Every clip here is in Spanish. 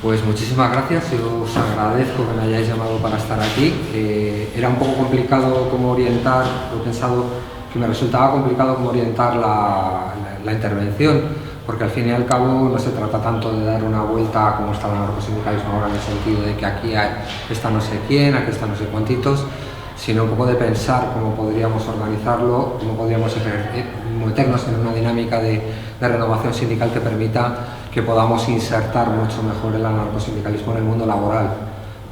Pues muchísimas gracias, yo os agradezco que me hayáis llamado para estar aquí. Era un poco complicado como orientar, he pensado que me resultaba complicado como orientar la intervención, porque al fin y al cabo no se trata tanto de dar una vuelta a cómo está el anarcosindicalismo ahora, en el sentido de que aquí está no sé quién, aquí está no sé cuantitos, sino un poco de pensar cómo podríamos organizarlo, cómo podríamos meternos en una dinámica de renovación sindical que permita que podamos insertar mucho mejor el anarcosindicalismo en el mundo laboral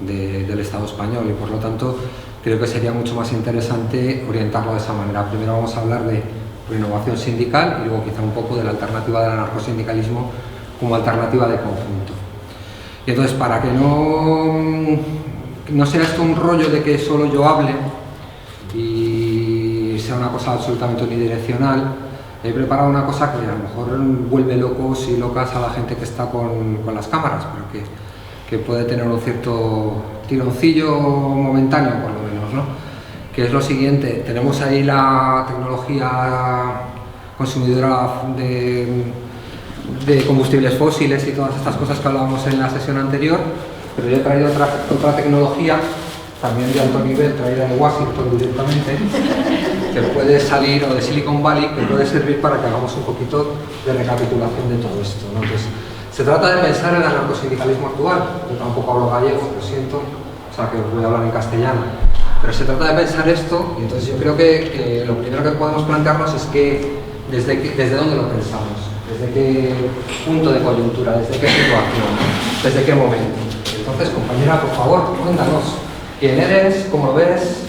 del Estado español, y por lo tanto creo que sería mucho más interesante orientarlo de esa manera. Primero vamos a hablar de renovación sindical y luego quizá un poco de la alternativa del anarcosindicalismo como alternativa de conjunto. Y entonces, para que no sea esto un rollo de que solo yo hable y sea una cosa absolutamente unidireccional, he preparado una cosa que a lo mejor vuelve locos y locas a la gente que está con las cámaras, pero que puede tener un cierto tironcillo momentáneo, por lo menos, ¿no? Que es lo siguiente: tenemos ahí la tecnología consumidora de combustibles fósiles y todas estas cosas que hablábamos en la sesión anterior, pero yo he traído otra tecnología, también de alto nivel, traída de Washington directamente, que puede salir, o de Silicon Valley, que puede servir para que hagamos un poquito de recapitulación de todo esto, ¿no? Entonces, se trata de pensar en el anarcosindicalismo actual. Yo tampoco hablo gallego, lo siento, o sea que os voy a hablar en castellano, pero se trata de pensar esto, y entonces yo creo que lo primero que podemos plantearnos es que desde dónde lo pensamos, desde qué punto de coyuntura, desde qué situación, desde qué momento. Entonces, compañera, por favor, cuéntanos quién eres, cómo lo ves,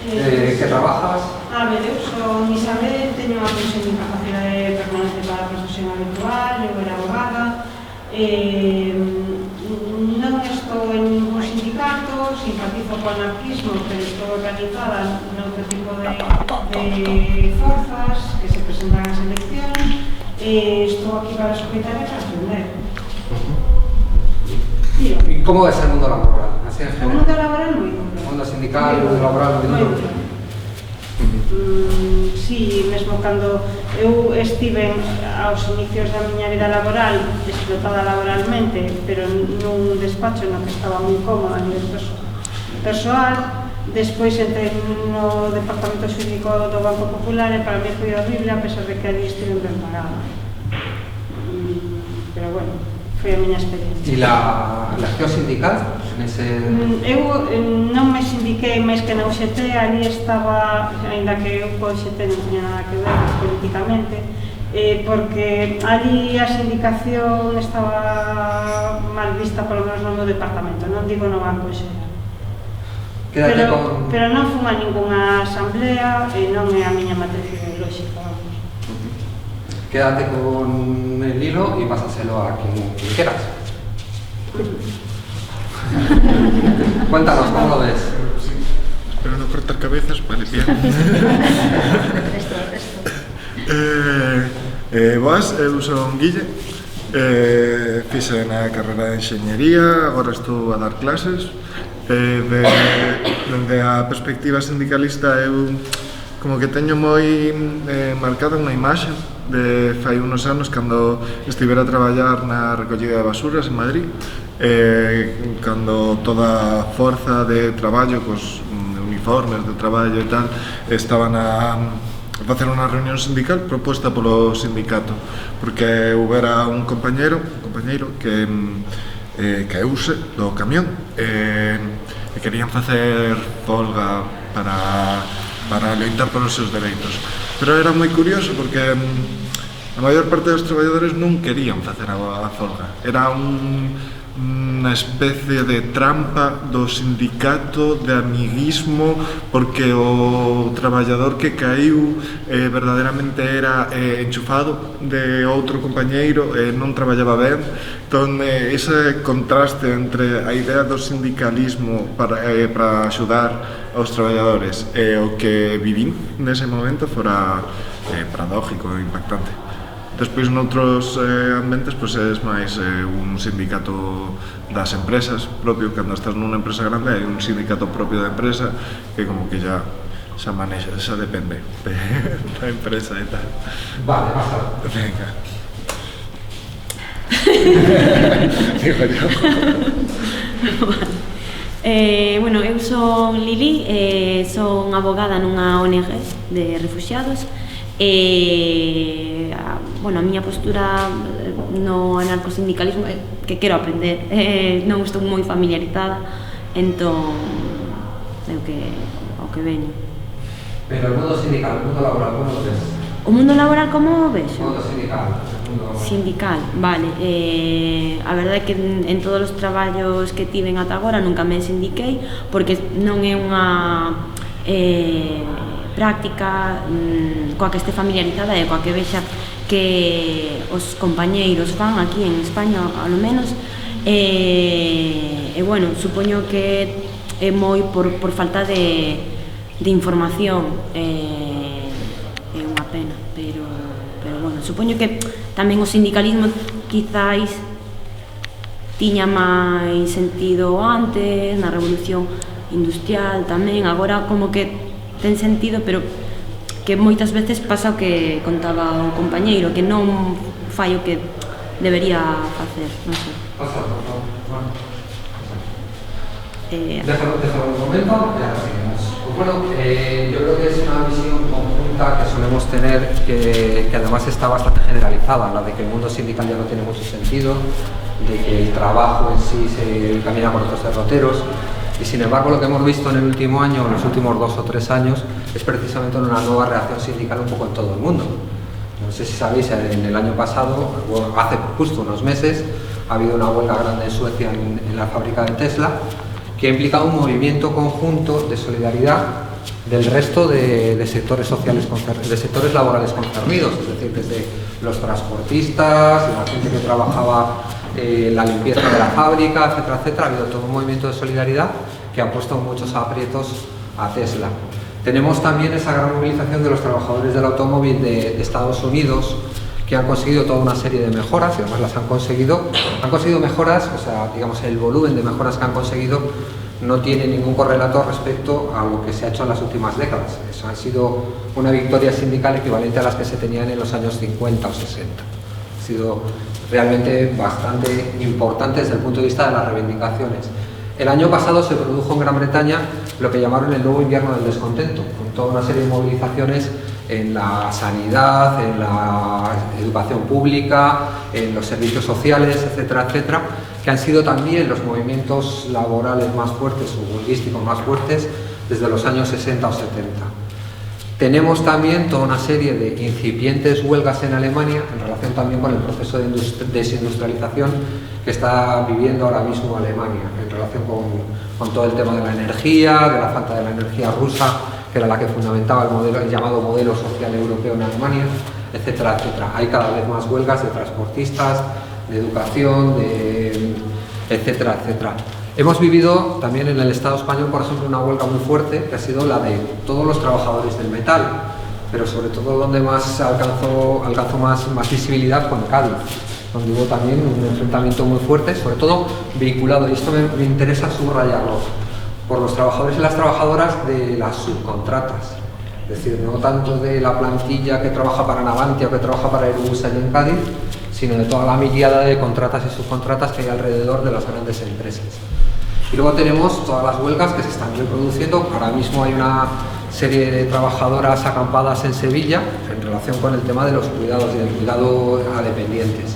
que trabajas. A ver, eu son Isabel, teño unha pensión de incapacidade permanente para a profesión habitual, eu era abogada, non estou en ningún sindicato, simpatizo co anarquismo, pero estou organizada noutro tipo de forzas que se presentan as eleccións, estou aquí para escoitar e para aprender. ¿Y cómo ves el mundo laboral? Así en general. O mundo laboral moi duro. El mundo sindical, el mundo laboral moi duro. Sí, mesmo cando eu estive aos inicios da miña vida laboral explotada laboralmente, pero nun despacho no que estaba moi cómoda a nivel persoal, despois entrei no departamento xurídico do Banco Popular e para mí foi horrible, a pesar de que ali estive ben pagada. Pero bueno, foi a miña experiencia. ¿Y la acción sindical? Eu non me sindiquei máis que na UGT, ali estaba, ainda que eu co UGT non tiña nada que ver políticamente, porque ali a sindicación estaba mal vista, polo menos no meu departamento, non digo no banco en xeral. Pero non fun a ningunha asamblea e non é a miña matriz ideolóxica, vamos. Quédate con el hilo y pásaselo a quien quieras. Cuéntanos, ¿cómo lo ves? Espero no cortar cabezas, vale, bien. Boas, eu son Guille, fixe na carrera de enxeñería, agora estou a dar clases. Dende a perspectiva sindicalista, eu como que teño moi marcada unha imaxe de fai unos anos cando estivera a traballar na recollida de basuras en Madrid, cando toda a forza de traballo cos uniformes de traballo e tal estaban a facer unha reunión sindical proposta polo sindicato, porque houbera un compañeiro que caeuse do camión e querían facer folga para loitar polos seus dereitos. Pero era moi curioso porque a maior parte dos traballadores non querían facer a folga. Era unha especie de trampa do sindicato, de amiguismo, porque o traballador que caíu verdadeiramente era enchufado de outro compañeiro e non traballaba ben. Entón, ese contraste entre a idea do sindicalismo para axudar aos traballadores e o que vivín nese momento fora paradójico e impactante. Despois, noutros ambientes, pois é máis un sindicato das empresas propio. Cando estás nunha empresa grande, hai un sindicato propio da empresa que como que xa manexa, xa depende da empresa e tal. Vale, pasa. Venga. Digo yo. Bueno, eu son Lili, son abogada nunha ONG de refugiados. Bueno, a miña postura no anarcosindicalismo é que quero aprender, non estou moi familiarizada, entón é o que veño. Pero el mundo sindical, el mundo laboral, como lo ves? O mundo laboral como vexo? El mundo sindical. Sindical, vale. A verdade é que en todos os traballos que tiven ata agora nunca me sindiquei, porque non é unha práctica coa que este familiarizada e coa que vexa que os compañeiros fan aquí en España, ao menos. E bueno, supoño que é moi por falta de información, é unha pena, pero bueno, supoño que tamén o sindicalismo quizáis tiña máis sentido antes, na revolución industrial tamén, agora como que ten sentido, pero que moitas veces pasa o que contaba o compañeiro, que non fai o que debería facer, non sei. Pasa, por favor. Déjalo un momento y ahora seguimos. Pues bueno, yo creo que es una visión conjunta que solemos tener, que además está bastante generalizada, la de que el mundo sindical ya no tiene mucho sentido, de que el trabajo en sí se camina por otros derroteros. Y sin embargo, lo que hemos visto en el último año, en los últimos 2 o 3 años, es precisamente una nueva reacción sindical un poco en todo el mundo. No sé si sabéis, en el año pasado, hace justo unos meses, ha habido una huelga grande en Suecia en la fábrica de Tesla, que ha implicado un movimiento conjunto de solidaridad del resto de sectores sociales, de sectores laborales concernidos, es decir, desde los transportistas, la gente que trabajaba la limpieza de la fábrica, etcétera, etcétera. Ha habido todo un movimiento de solidaridad que ha puesto muchos aprietos a Tesla. Tenemos también esa gran movilización de los trabajadores del automóvil de Estados Unidos, que han conseguido toda una serie de mejoras, y además las han conseguido mejoras, o sea, digamos, el volumen de mejoras que han conseguido no tiene ningún correlato respecto a lo que se ha hecho en las últimas décadas. Eso ha sido una victoria sindical equivalente a las que se tenían en los años 50 o 60. Ha sido realmente bastante importante desde el punto de vista de las reivindicaciones. El año pasado se produjo en Gran Bretaña lo que llamaron el nuevo invierno del descontento, con toda una serie de movilizaciones en la sanidad, en la educación pública, en los servicios sociales, etcétera, etcétera, que han sido también los movimientos laborales más fuertes o huelguísticos más fuertes desde los años 60 o 70. Tenemos también toda una serie de incipientes huelgas en Alemania en relación también con el proceso de desindustrialización que está viviendo ahora mismo Alemania, en relación con todo el tema de la energía, de la falta de la energía rusa, que era la que fundamentaba el llamado modelo social europeo en Alemania, etcétera, etcétera. Hay cada vez más huelgas de transportistas, de educación, etcétera, etcétera. Hemos vivido también en el Estado español, por ejemplo, una huelga muy fuerte, que ha sido la de todos los trabajadores del metal, pero sobre todo donde más alcanzó más visibilidad fue en Cádiz, donde hubo también un enfrentamiento muy fuerte, sobre todo vinculado, y esto me interesa subrayarlo, por los trabajadores y las trabajadoras de las subcontratas, es decir, no tanto de la plantilla que trabaja para Navantia o que trabaja para Airbus allí en Cádiz, sino de toda la miriada de contratas y subcontratas que hay alrededor de las grandes empresas. Y luego tenemos todas las huelgas que se están reproduciendo. Ahora mismo hay una serie de trabajadoras acampadas en Sevilla en relación con el tema de los cuidados y del cuidado a dependientes.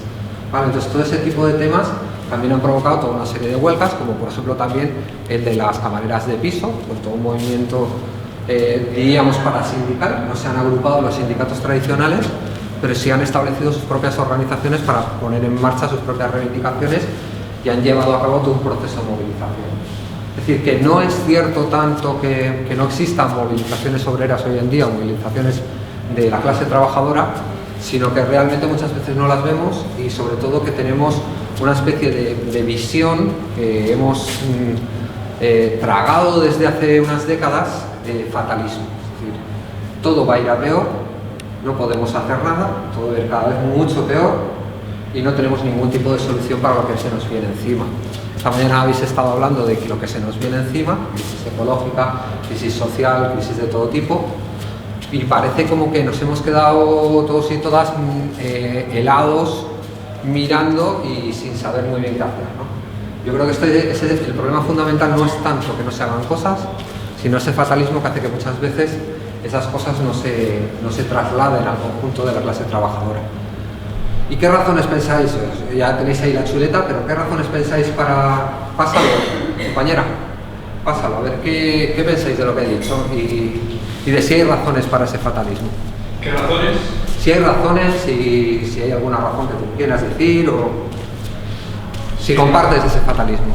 Vale, entonces todo ese tipo de temas también han provocado toda una serie de huelgas, como por ejemplo también el de las camareras de piso, con todo un movimiento, diríamos, parasindical. No se han agrupado los sindicatos tradicionales, pero sí han establecido sus propias organizaciones para poner en marcha sus propias reivindicaciones y han llevado a cabo todo un proceso de movilización. Es decir, que no es cierto tanto que no existan movilizaciones obreras hoy en día, movilizaciones de la clase trabajadora, sino que realmente muchas veces no las vemos y sobre todo que tenemos una especie de visión que hemos tragado desde hace unas décadas de fatalismo. Es decir, todo va a ir a peor, no podemos hacer nada, todo va a ir cada vez mucho peor y no tenemos ningún tipo de solución para lo que se nos viene encima. Esta mañana habéis estado hablando de que lo que se nos viene encima, crisis ecológica, crisis social, crisis de todo tipo, y parece como que nos hemos quedado todos y todas helados mirando y sin saber muy bien qué hacer, ¿no? Yo creo que el problema fundamental no es tanto que no se hagan cosas, sino ese fatalismo que hace que muchas veces esas cosas no se trasladen al conjunto de la clase trabajadora. ¿Y qué razones pensáis? Ya tenéis ahí la chuleta, pero ¿qué razones pensáis para... Pásalo, compañera, pásalo, a ver qué pensáis de lo que he dicho y de si hay razones para ese fatalismo. ¿Qué razones? Si hay razones y si hay alguna razón que tú quieras decir o si compartes ese fatalismo.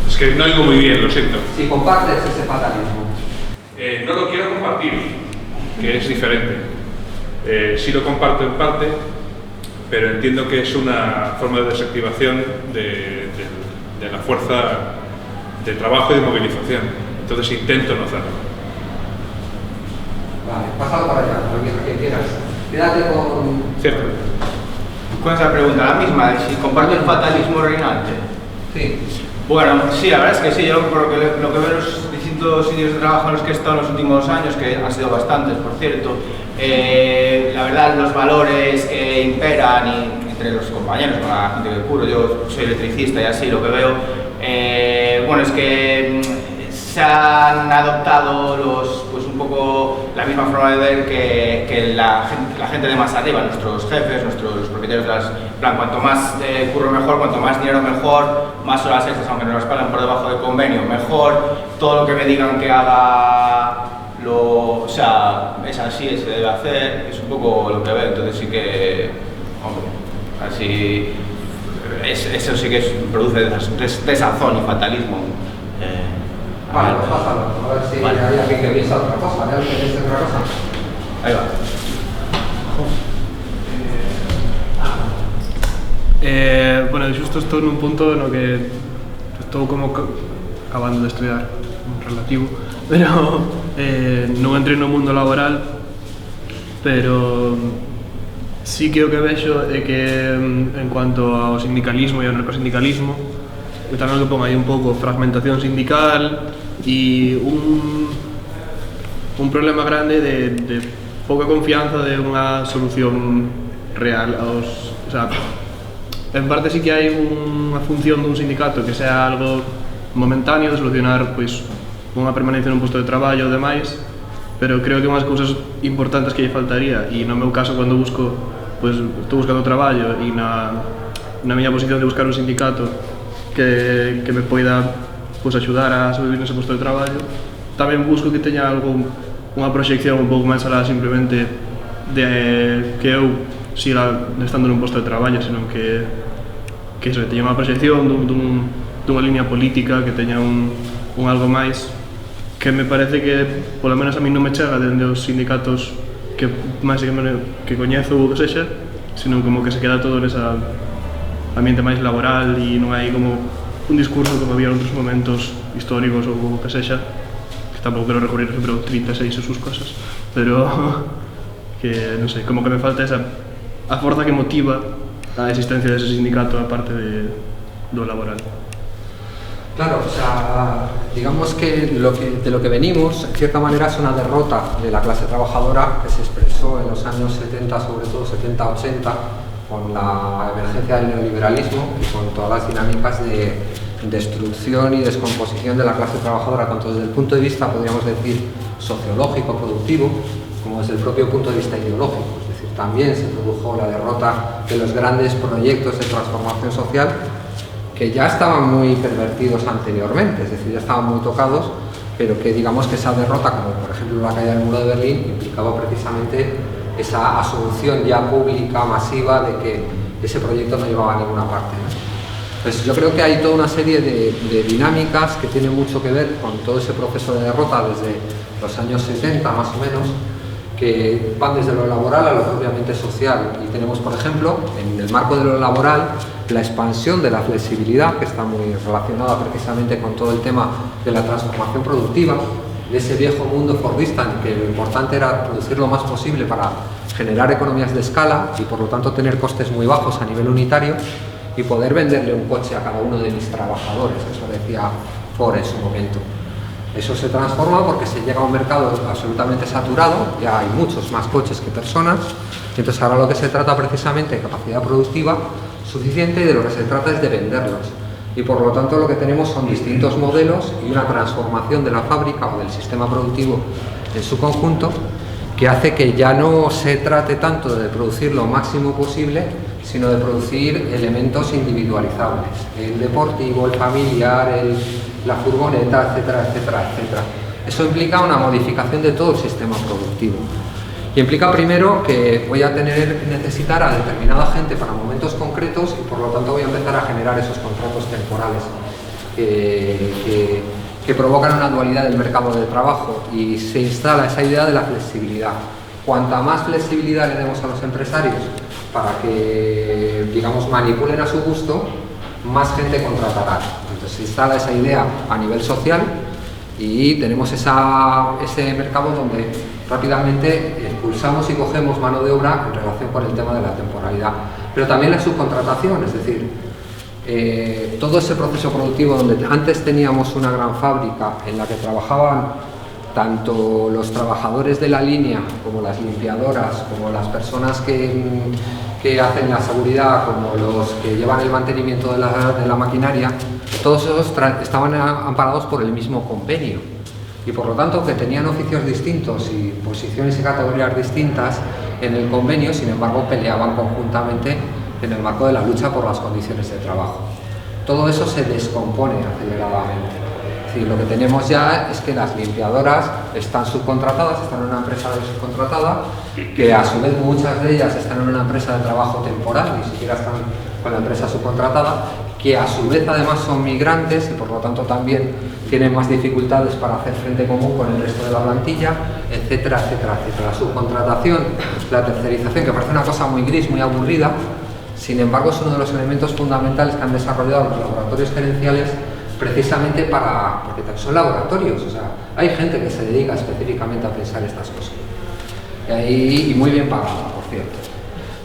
Es que no oigo muy bien, lo siento. Si compartes ese fatalismo. No lo quiero compartir, que es diferente. Sí lo comparto en parte, pero entiendo que es una forma de desactivación de la fuerza de trabajo y de movilización. Entonces intento no hacerlo. Vale, pásalo para allá, lo que quieras. Quédate con... Cierto. Con esa pregunta, la misma, si comparto el fatalismo reinante. Sí. Bueno, sí, la verdad es que sí, yo por lo que veo en los distintos sitios de trabajo en los que he estado en los últimos años, que han sido bastantes, por cierto, la verdad, los valores que imperan entre los compañeros, con la gente que curo, yo soy electricista y así, lo que veo, bueno, es que se han adoptado pues un poco la misma forma de ver que la gente de más arriba, nuestros jefes, los propietarios de las... En plan, cuanto más curro mejor, cuanto más dinero mejor, más horas extras, aunque nos las pagan por debajo del convenio, mejor, todo lo que me digan que haga, o sea, es así, se debe hacer, es un poco lo que veo, entonces sí que, hombre, así, eso sí que produce desazón y fatalismo. Vale, pues pásalo, a ver si vale. hay alguien que piensa otra cosa, ¿hay alguien que piensa otra cosa? Ahí va. Bueno, xusto estou nun punto no que estou como acabando de estudiar un relativo, pero non entrei no mundo laboral, pero sí que o que vexo é que en cuanto ao sindicalismo e ao narcosindicalismo, eu tamén que pongo aí un pouco fragmentación sindical e un problema grande de pouca confianza de unha solución real aos... O sea, en parte sí que hai unha función dun sindicato que sea algo momentáneo de solucionar pois unha permanencia nun posto de traballo e demais, pero creo que unhas cousas importantes que lle faltaría, e no meu caso cando busco, pois estou buscando traballo e na miña posición de buscar un sindicato que me poida pois axudar a sobrevivir nese posto de traballo, tamén busco que teña algo, unha proxección un pouco máis alá simplemente de que eu siga estando nun posto de traballo, senón que teña unha proxección dunha línea política, que teña un algo máis que me parece que, polo menos a mí non me chega dende os sindicatos que máis que coñezo ou que sexa, senón como que se queda todo nesa ambiente máis laboral e non hai como un discurso como había en outros momentos históricos ou que sexa, que tampouco quero recurrir sempre ao 36 e sus cosas, pero que, non sei, como que me falta esa a forza que motiva a existencia dese sindicato aparte do laboral. Claro, o sea, digamos que de lo que venimos, en cierta manera, es una derrota de la clase trabajadora que se expresó en los años 70, sobre todo 70-80, con la emergencia del neoliberalismo y con todas las dinámicas de destrucción y descomposición de la clase trabajadora, tanto desde el punto de vista, podríamos decir, sociológico, productivo, como desde el propio punto de vista ideológico. Es decir, también se produjo la derrota de los grandes proyectos de transformación social que ya estaban muy pervertidos anteriormente, es decir, ya estaban muy tocados, pero que digamos que esa derrota, como por ejemplo la caída del muro de Berlín, implicaba precisamente esa asunción ya pública, masiva, de que ese proyecto no llevaba a ninguna parte, ¿no? Pues yo creo que hay toda una serie de dinámicas que tienen mucho que ver con todo ese proceso de derrota desde los años 70 más o menos, que van desde lo laboral a lo propiamente social. Y tenemos, por ejemplo, en el marco de lo laboral, la expansión de la flexibilidad, que está muy relacionada precisamente con todo el tema de la transformación productiva, de ese viejo mundo fordista en que lo importante era producir lo más posible para generar economías de escala y por lo tanto tener costes muy bajos a nivel unitario y poder venderle un coche a cada uno de mis trabajadores, eso decía Ford en su momento. Eso se transforma porque se llega a un mercado absolutamente saturado, ya hay muchos más coches que personas, y entonces ahora lo que se trata precisamente de capacidad productiva suficiente y de lo que se trata es de venderlos. Y por lo tanto lo que tenemos son distintos modelos y una transformación de la fábrica o del sistema productivo en su conjunto, que hace que ya no se trate tanto de producir lo máximo posible, sino de producir elementos individualizables, el deportivo, el familiar, la furgoneta, etcétera, etcétera, etcétera. Eso implica una modificación de todo el sistema productivo. Y implica primero que voy a necesitar a determinada gente para momentos concretos y por lo tanto voy a empezar a generar esos contratos temporales que provocan una dualidad del mercado de trabajo, y se instala esa idea de la flexibilidad. Cuanta más flexibilidad le demos a los empresarios para que, digamos, manipulen a su gusto, más gente contratará. Entonces se instala esa idea a nivel social y tenemos ese mercado donde rápidamente expulsamos y cogemos mano de obra en relación con el tema de la temporalidad. Pero también la subcontratación, es decir, todo ese proceso productivo donde antes teníamos una gran fábrica en la que trabajaban tanto los trabajadores de la línea como las limpiadoras, como las personas que hacen la seguridad, como los que llevan el mantenimiento de la maquinaria, todos esos estaban amparados por el mismo convenio y por lo tanto que tenían oficios distintos y posiciones y categorías distintas en el convenio, sin embargo peleaban conjuntamente en el marco de la lucha por las condiciones de trabajo. Todo eso se descompone aceleradamente. Es decir, lo que tenemos ya es que las limpiadoras están subcontratadas, están en una empresa subcontratada, que a su vez muchas de ellas están en una empresa de trabajo temporal, ni siquiera están con la empresa subcontratada, que a su vez además son migrantes y por lo tanto también tienen más dificultades para hacer frente común con el resto de la plantilla, etcétera, etcétera, etcétera. La subcontratación, la tercerización, que parece una cosa muy gris, muy aburrida, sin embargo es uno de los elementos fundamentales que han desarrollado los laboratorios gerenciales precisamente porque son laboratorios, o sea, hay gente que se dedica específicamente a pensar estas cosas y muy bien pagada, por cierto.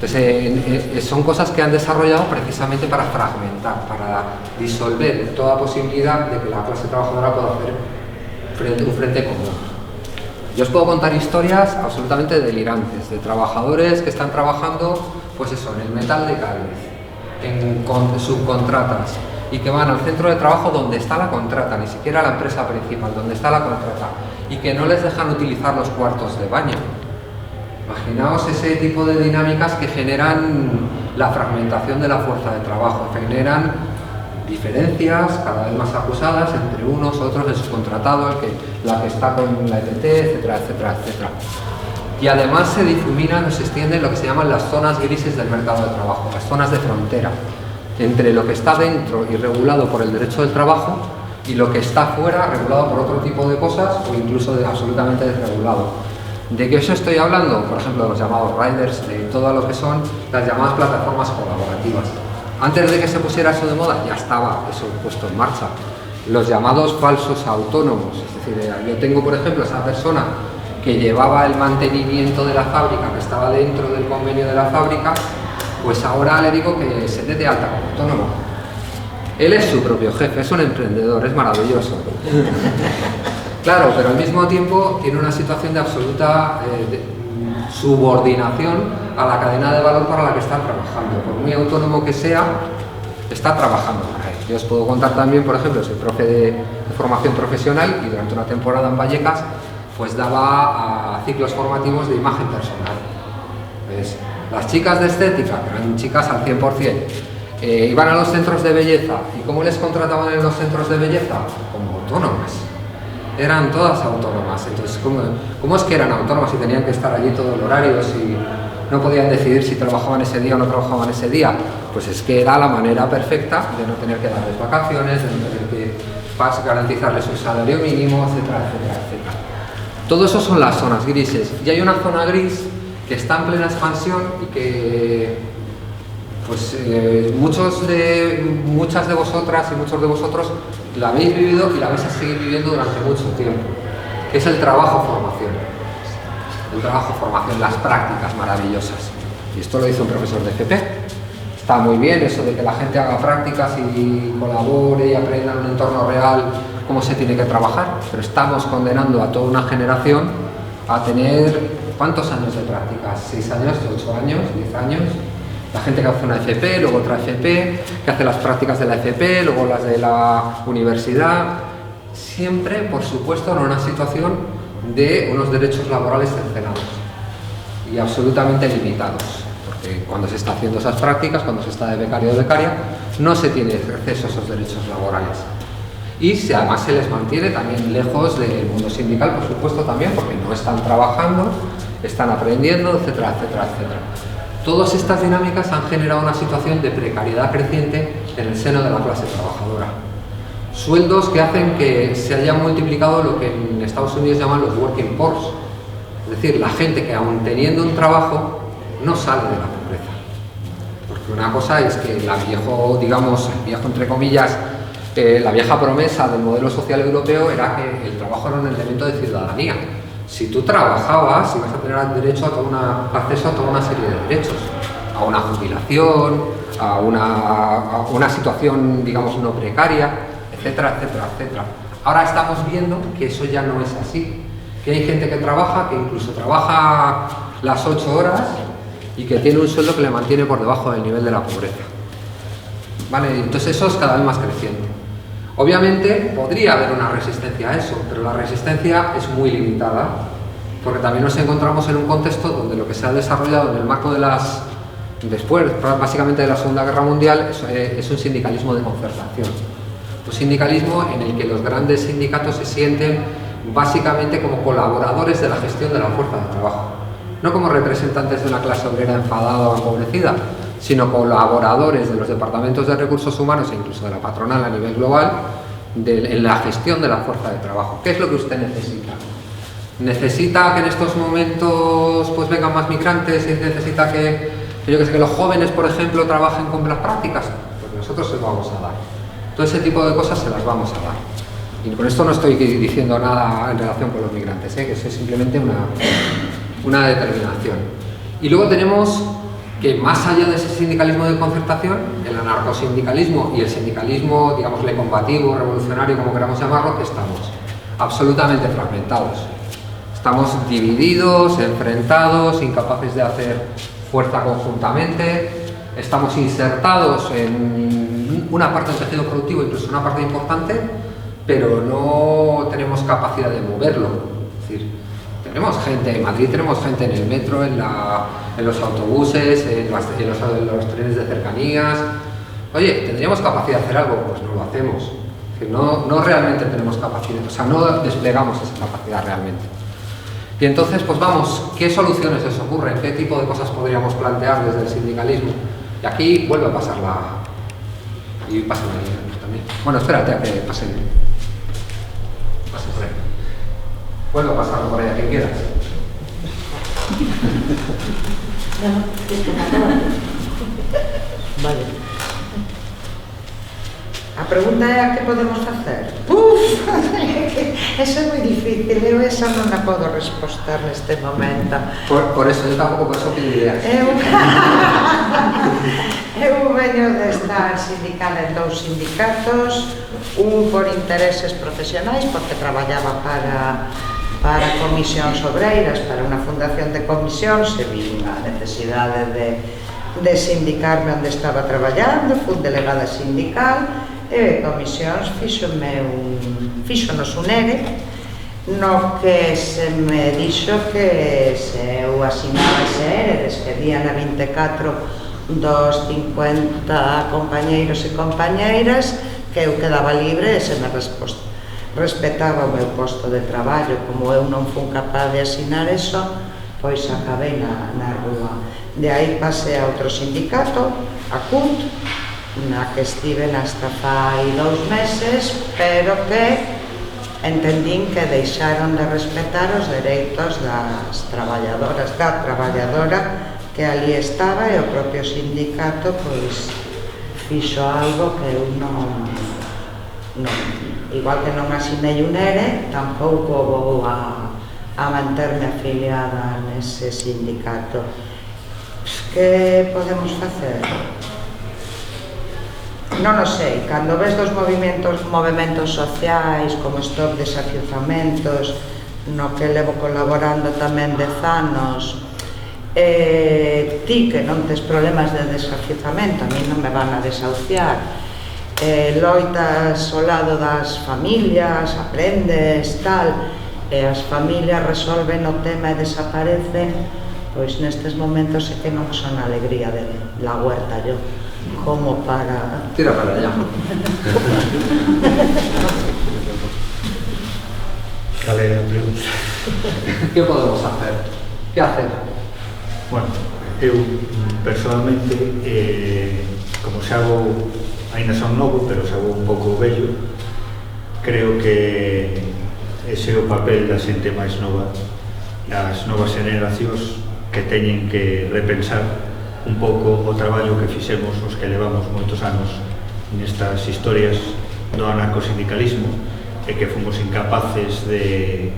Entonces, son cosas que han desarrollado precisamente para fragmentar, para disolver toda posibilidad de que la clase trabajadora pueda hacer un frente común. Yo os puedo contar historias absolutamente delirantes de trabajadores que están trabajando, pues eso, en el metal de Cádiz, con subcontratas, y que van al centro de trabajo donde está la contrata, ni siquiera la empresa principal, donde está la contrata, y que no les dejan utilizar los cuartos de baño. Imaginaos ese tipo de dinámicas que generan la fragmentación de la fuerza de trabajo, generan diferencias cada vez más acusadas entre unos, otros, el subcontratado, la que está con la ETT, etcétera, etcétera, etcétera. Y además se difuminan o se extienden lo que se llaman las zonas grises del mercado de trabajo, las zonas de frontera, entre lo que está dentro y regulado por el derecho del trabajo y lo que está fuera regulado por otro tipo de cosas o incluso absolutamente desregulado. ¿De qué os estoy hablando? Por ejemplo, de los llamados riders, de todo lo que son las llamadas plataformas colaborativas. Antes de que se pusiera eso de moda, ya estaba eso puesto en marcha. Los llamados falsos autónomos, es decir, yo tengo, por ejemplo, esa persona que llevaba el mantenimiento de la fábrica, que estaba dentro del convenio de la fábrica, pues ahora le digo que se dé de alta como autónomo. Él es su propio jefe, es un emprendedor, es maravilloso. Claro, pero al mismo tiempo tiene una situación de absoluta subordinación a la cadena de valor para la que está trabajando. Por muy autónomo que sea, está trabajando para él. Yo os puedo contar también, por ejemplo, soy profe de formación profesional y durante una temporada en Vallecas pues daba a ciclos formativos de imagen personal. Pues, las chicas de estética, que eran chicas al 100%, iban a los centros de belleza. ¿Y cómo les contrataban en los centros de belleza? Como autónomas. Eran todas autónomas. Entonces, ¿cómo es que eran autónomas y tenían que estar allí todo el horario si no podían decidir si trabajaban ese día o no trabajaban ese día? Pues es que era la manera perfecta de no tener que darles vacaciones, de no tener que garantizarles un salario mínimo, etcétera, etcétera, etcétera. Todo eso son las zonas grises. Y hay una zona gris que está en plena expansión y que pues muchas de vosotras y muchos de vosotros la habéis vivido y la vais a seguir viviendo durante mucho tiempo, que es el trabajo-formación. El trabajo-formación, las prácticas maravillosas. Y esto lo hizo un profesor de FP. Está muy bien eso de que la gente haga prácticas y colabore y aprenda en un entorno real cómo se tiene que trabajar, pero estamos condenando a toda una generación a tener, ¿cuántos años de prácticas? ¿6 años, 8 años, 10 años? La gente que hace una FP, luego otra FP, que hace las prácticas de la FP, luego las de la universidad, siempre, por supuesto, en una situación de unos derechos laborales cercenados y absolutamente limitados, porque cuando se está haciendo esas prácticas, cuando se está de becario o de becaria, no se tiene acceso a esos derechos laborales. Y además se les mantiene también lejos del mundo sindical, por supuesto, también, porque no están trabajando, están aprendiendo, etcétera, etcétera, etcétera. Todas estas dinámicas han generado una situación de precariedad creciente en el seno de la clase trabajadora. Sueldos que hacen que se haya multiplicado lo que en Estados Unidos llaman los working poors, es decir, la gente que aun teniendo un trabajo no sale de la pobreza. Porque una cosa es que la viejo entre comillas, la vieja promesa del modelo social europeo era que el trabajo era un elemento de ciudadanía. Si tú trabajabas, ibas a tener derecho a acceso a toda una serie de derechos, a una jubilación, a una situación, digamos, no precaria, etcétera, etcétera, etcétera. Ahora estamos viendo que eso ya no es así, que hay gente que trabaja, que incluso trabaja las 8 horas y que tiene un sueldo que le mantiene por debajo del nivel de la pobreza. ¿Vale? Entonces eso es cada vez más creciente. Obviamente podría haber una resistencia a eso, pero la resistencia es muy limitada, porque también nos encontramos en un contexto donde lo que se ha desarrollado en el marco de después, básicamente de la Segunda Guerra Mundial, es un sindicalismo de concertación. Un sindicalismo en el que los grandes sindicatos se sienten básicamente como colaboradores de la gestión de la fuerza de trabajo, no como representantes de una clase obrera enfadada o empobrecida, sino colaboradores de los departamentos de recursos humanos e incluso de la patronal a nivel global en la gestión de la fuerza de trabajo. ¿Qué es lo que usted necesita? ¿Necesita que en estos momentos pues vengan más migrantes y necesita que los jóvenes, por ejemplo, trabajen con las prácticas? Pues nosotros se lo vamos a dar. Todo ese tipo de cosas se las vamos a dar. Y con esto no estoy diciendo nada en relación con los migrantes, que eso es simplemente una determinación. Y luego tenemos que más allá de ese sindicalismo de concertación, el anarcosindicalismo y el sindicalismo, digámosle, combativo, revolucionario, como queramos llamarlo, que estamos absolutamente fragmentados. Estamos divididos, enfrentados, incapaces de hacer fuerza conjuntamente, estamos insertados en una parte del tejido productivo, incluso una parte importante, pero no tenemos capacidad de moverlo. Es decir, tenemos gente, en Madrid tenemos gente en el metro, en los autobuses, en los trenes de cercanías. Oye, ¿tendríamos capacidad de hacer algo? Pues no lo hacemos. Es decir, no realmente tenemos capacidad, o sea, no desplegamos esa capacidad realmente. Y entonces, pues vamos, ¿qué soluciones les ocurren? ¿Qué tipo de cosas podríamos plantear desde el sindicalismo? Y aquí vuelve a pasar y pasa la línea también. Bueno, espérate a que pase por ahí. Vuelvo a pasarlo por ahí a quien quieras. Vale. A pregunta é a que podemos facer? Uf, eso é moi difícil, eu esa non a podo respostar neste momento. Por eso, yo tampouco, por eso pido ideas. Eu veño de estar sindicada en 2 sindicatos, un por intereses profesionais, porque traballaba para comisións obreiras, para unha fundación de comisións, e vi a necesidade de sindicarme onde estaba traballando, fui delegada sindical, e comisións fíxonos un ERE, no que se me dixo que se eu asinaba ese ERE, despedían a 24 dos 50 compañeiros e compañeiras, que eu quedaba libre e se me respetaba o meu posto de traballo. Como eu non fui capaz de asinar eso, pois acabei na rúa. De aí pasei a outro sindicato, a CUT, na que estive hasta fai 2 meses, pero que entendín que deixaron de respetar os dereitos das traballadoras, da traballadora que ali estaba, e o propio sindicato pois fixo algo que eu non igual que non asinei un ERE, tampouco vou a manterme afiliada nese sindicato. Que podemos facer? Non o sei, cando ves dos movimentos sociais como Stop Desafiuzamentos, no que levo colaborando tamén 10 anos, ti que non tes problemas de desafizamento, a mí non me van a desahuciar, loitas ao lado das familias, aprendes, tal, e as familias resolven o tema e desaparecen, pois nestes momentos é que non son a alegría de la huerta yo, como para... Tira para allá. Cal é a pregunta? Que podemos hacer? Que hacer? Bueno, eu personalmente, como xa hago, ainda son novo, pero xa hago un pouco vello, creo que ese é o papel da xente máis nova, as novas generacións que teñen que repensar un pouco o traballo que fixemos os que levamos moitos anos nestas historias do anarcosindicalismo e que fomos incapaces de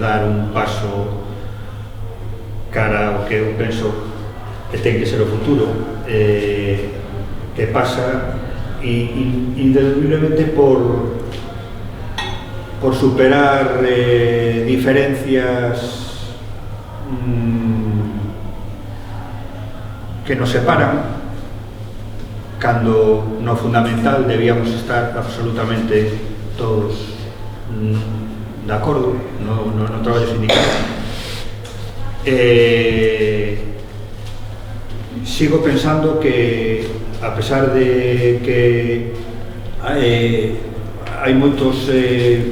dar un paso cara ao que eu penso que ten que ser o futuro, que pasa indudablemente por superar diferencias que nos separan, cando no fundamental debíamos estar absolutamente todos de acordo no traballo sindical. Sigo pensando que, a pesar de que hai moitos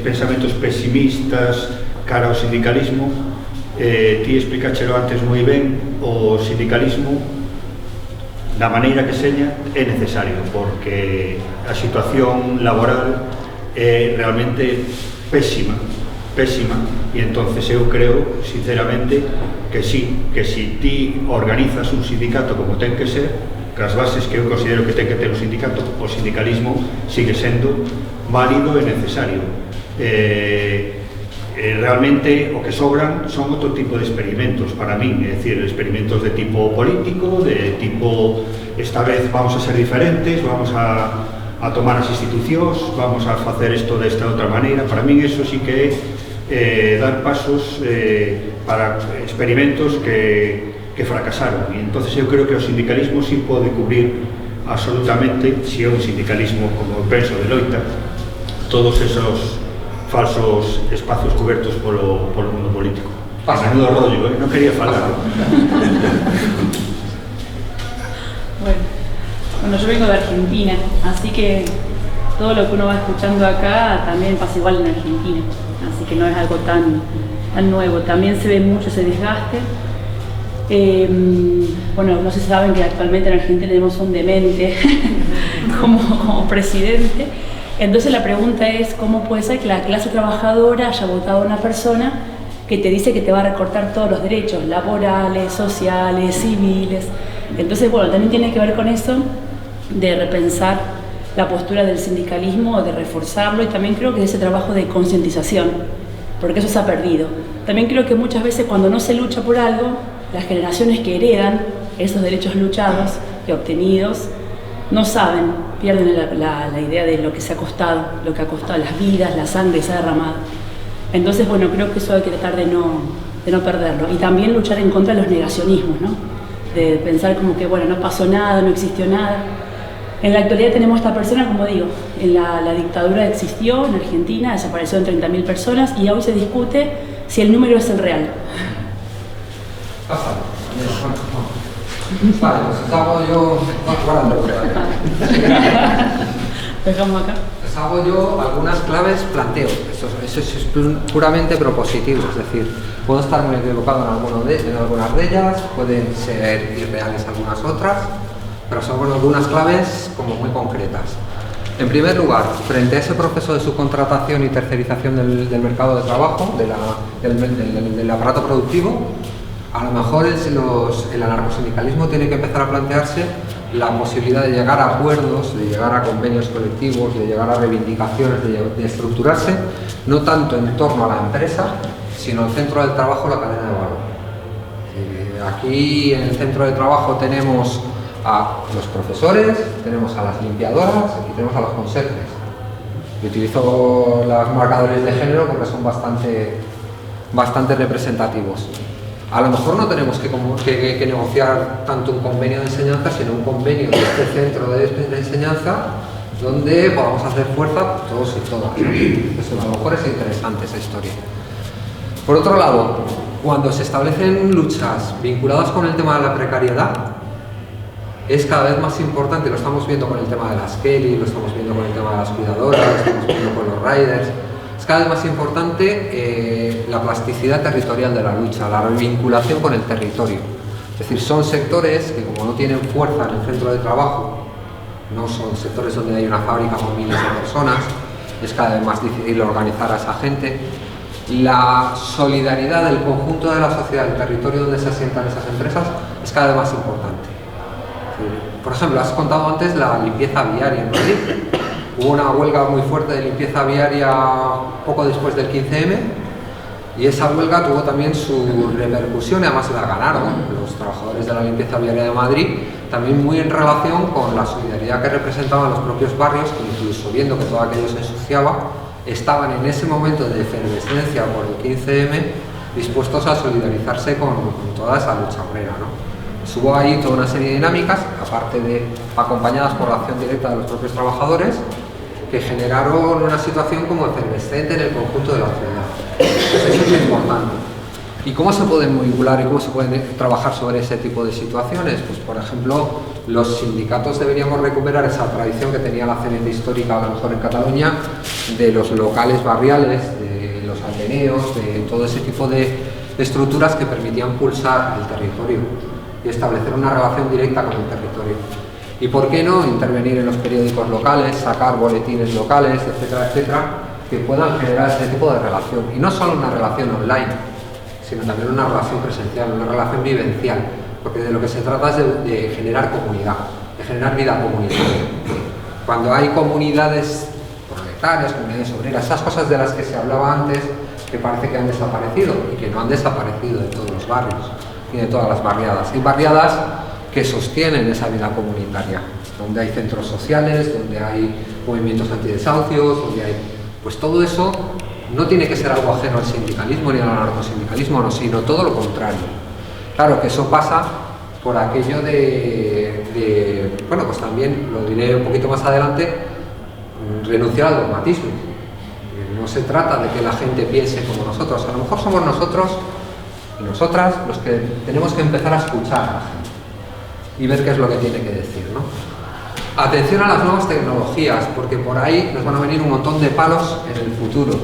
pensamentos pesimistas cara ao sindicalismo, ti explicáchelo antes moi ben, o sindicalismo da maneira que seña é necesario, porque a situación laboral é realmente pésima, e entonces eu creo sinceramente que sí, que si ti organizas un sindicato como ten que ser, cas bases que eu considero que ten que ter un sindicato, o sindicalismo sigue sendo válido e necesario. Realmente o que sobran son outro tipo de experimentos para min, é dicir, experimentos de tipo político, de tipo, esta vez vamos a ser diferentes, vamos a tomar as institucións, vamos a facer isto desta outra maneira. Para min eso sí que é dar pasos para experimentos que fracasaron, e entonces eu creo que o sindicalismo sí pode cubrir absolutamente, si é un sindicalismo como penso de loita, todos esos falsos espacios cubertos polo mundo político. Pasa menudo rollo, non quería falar. Bueno, yo vengo de Argentina, así que todo lo que uno va escuchando acá también pasa igual en Argentina, así que no es algo tan nuevo. También se ve mucho ese desgaste. Bueno, no sé si saben que actualmente en Argentina tenemos un demente como presidente. Entonces la pregunta es, ¿cómo puede ser que la clase trabajadora haya votado a una persona que te dice que te va a recortar todos los derechos laborales, sociales, civiles? Entonces, bueno, también tiene que ver con eso, de repensar la postura del sindicalismo, de reforzarlo, y también creo que ese trabajo de concientización, porque eso se ha perdido. También creo que muchas veces cuando no se lucha por algo, las generaciones que heredan esos derechos luchados y obtenidos no saben, pierden la idea de lo que se ha costado, lo que ha costado las vidas, la sangre que se ha derramado. Entonces, bueno, creo que eso hay que tratar de no perderlo. Y también luchar en contra de los negacionismos, ¿no? De pensar como que, bueno, no pasó nada, no existió nada. En la actualidad tenemos esta persona, como digo, en la dictadura existió en Argentina, desaparecieron 30.000 personas y hoy se discute si el número es el real. Vale, pues hago yo... Dejamos acá. Les hago yo algunas claves, planteo. Eso es puramente propositivo, es decir, puedo estar muy equivocado en algunas de ellas, pueden ser irreales algunas otras, pero son algunas claves como muy concretas. En primer lugar, frente a ese proceso de subcontratación y tercerización del mercado de trabajo, del aparato productivo, a lo mejor el anarcosindicalismo tiene que empezar a plantearse la posibilidad de llegar a acuerdos, de llegar a convenios colectivos, de llegar a reivindicaciones, de estructurarse, no tanto en torno a la empresa, sino el centro del trabajo, la cadena de valor. Aquí en el centro de trabajo tenemos a los profesores, tenemos a las limpiadoras y tenemos a los conserjes. Yo utilizo los marcadores de género porque son bastante representativos. A lo mejor no tenemos que negociar tanto un convenio de enseñanza, sino un convenio de este centro de enseñanza donde podamos hacer fuerza todos y todas. Eso a lo mejor es interesante esa historia. Por otro lado, cuando se establecen luchas vinculadas con el tema de la precariedad, es cada vez más importante, lo estamos viendo con el tema de las Kelly, lo estamos viendo con el tema de las cuidadoras, lo estamos viendo con los riders, es cada vez más importante la plasticidad territorial de la lucha, la revinculación con el territorio. Es decir, son sectores que como no tienen fuerza en el centro de trabajo, no son sectores donde hay una fábrica con miles de personas, es cada vez más difícil organizar a esa gente. La solidaridad del conjunto de la sociedad, del territorio donde se asientan esas empresas, es cada vez más importante. Por ejemplo, has contado antes la limpieza viaria en Madrid. Hubo una huelga muy fuerte de limpieza viaria poco después del 15M y esa huelga tuvo también su repercusión y además la ganaron los trabajadores de la limpieza viaria de Madrid, también muy en relación con la solidaridad que representaban los propios barrios, que incluso viendo que todo aquello se ensuciaba, estaban en ese momento de efervescencia por el 15M dispuestos a solidarizarse con toda esa lucha obrera, ¿no? Hubo ahí toda una serie de dinámicas, aparte de acompañadas por la acción directa de los propios trabajadores, que generaron una situación como efervescente en el conjunto de la ciudad. Eso es muy importante. ¿Y cómo se pueden vincular y cómo se pueden trabajar sobre ese tipo de situaciones? Pues, por ejemplo, los sindicatos deberíamos recuperar esa tradición que tenía la CNT histórica, a lo mejor en Cataluña, de los locales barriales, de los ateneos, de todo ese tipo de estructuras que permitían pulsar el territorio y establecer una relación directa con el territorio. ¿Y por qué no intervenir en los periódicos locales, sacar boletines locales, etcétera, etcétera, que puedan generar ese tipo de relación? Y no solo una relación online, sino también una relación presencial, una relación vivencial, porque de lo que se trata es de generar comunidad, de generar vida comunitaria. Cuando hay comunidades proletarias, comunidades obreras, esas cosas de las que se hablaba antes, que parece que han desaparecido y que no han desaparecido de todos los barrios y de todas las barriadas. Hay barriadas que sostienen esa vida comunitaria, donde hay centros sociales, donde hay movimientos antidesahucios, donde hay... Pues todo eso no tiene que ser algo ajeno al sindicalismo ni al anarcosindicalismo, no, sino todo lo contrario. Claro que eso pasa por aquello bueno, pues también, lo diré un poquito más adelante, renunciar al dogmatismo. No se trata de que la gente piense como nosotros, a lo mejor somos nosotros y nosotras los que tenemos que empezar a escuchar a la gente y ver qué es lo que tiene que decir, ¿no? Atención a las nuevas tecnologías, porque por ahí nos van a venir un montón de palos en el futuro.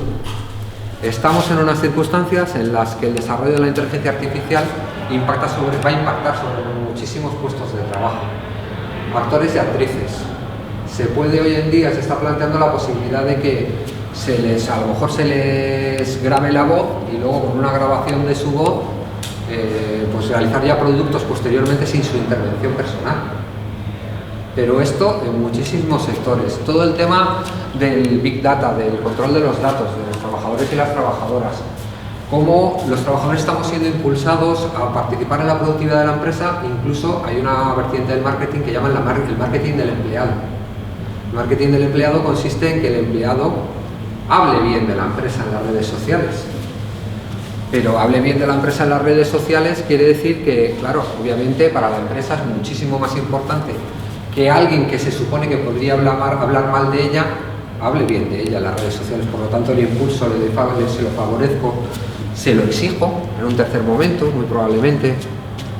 Estamos en unas circunstancias en las que el desarrollo de la inteligencia artificial va a impactar sobre muchísimos puestos de trabajo. Actores y actrices. Se puede hoy en día, se está planteando la posibilidad de que a lo mejor se les grabe la voz y luego con una grabación de su voz pues realizar ya productos posteriormente sin su intervención personal. Pero esto en muchísimos sectores. Todo el tema del Big Data, del control de los datos, de los trabajadores y las trabajadoras. Cómo los trabajadores estamos siendo impulsados a participar en la productividad de la empresa. Incluso hay una vertiente del marketing que llaman el marketing del empleado. El marketing del empleado consiste en que el empleado hable bien de la empresa en las redes sociales. Pero hable bien de la empresa en las redes sociales quiere decir que, claro, obviamente para la empresa es muchísimo más importante que alguien que se supone que podría hablar mal de ella, hable bien de ella en las redes sociales. Por lo tanto, el impulso se lo favorezco, se lo exijo en un tercer momento, muy probablemente.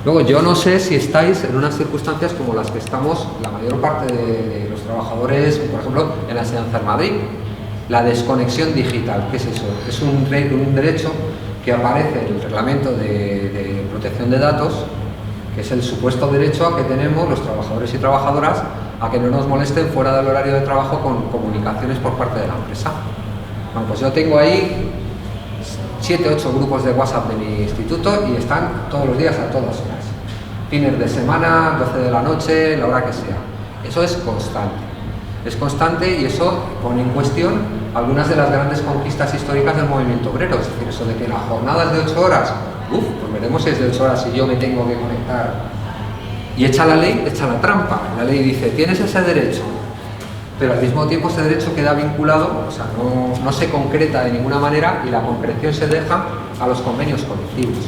Luego, yo no sé si estáis en unas circunstancias como las que estamos la mayor parte de los trabajadores, por ejemplo, en la enseñanza en Madrid. La desconexión digital, ¿qué es eso? Es un derecho que aparece en el reglamento de protección de datos, que es el supuesto derecho a que tenemos los trabajadores y trabajadoras a que no nos molesten fuera del horario de trabajo con comunicaciones por parte de la empresa. Bueno, pues yo tengo ahí 7 u 8 grupos de WhatsApp de mi instituto y están todos los días a todas horas. Fines de semana, 12 de la noche, la hora que sea. Eso es constante. Es constante y eso pone en cuestión algunas de las grandes conquistas históricas del movimiento obrero. Es decir, eso de que la jornada es de 8 horas, pues veremos si es de 8 horas y yo me tengo que conectar. Y echa la ley, echa la trampa. La ley dice, tienes ese derecho, pero al mismo tiempo ese derecho queda vinculado, o sea, no se concreta de ninguna manera y la concreción se deja a los convenios colectivos.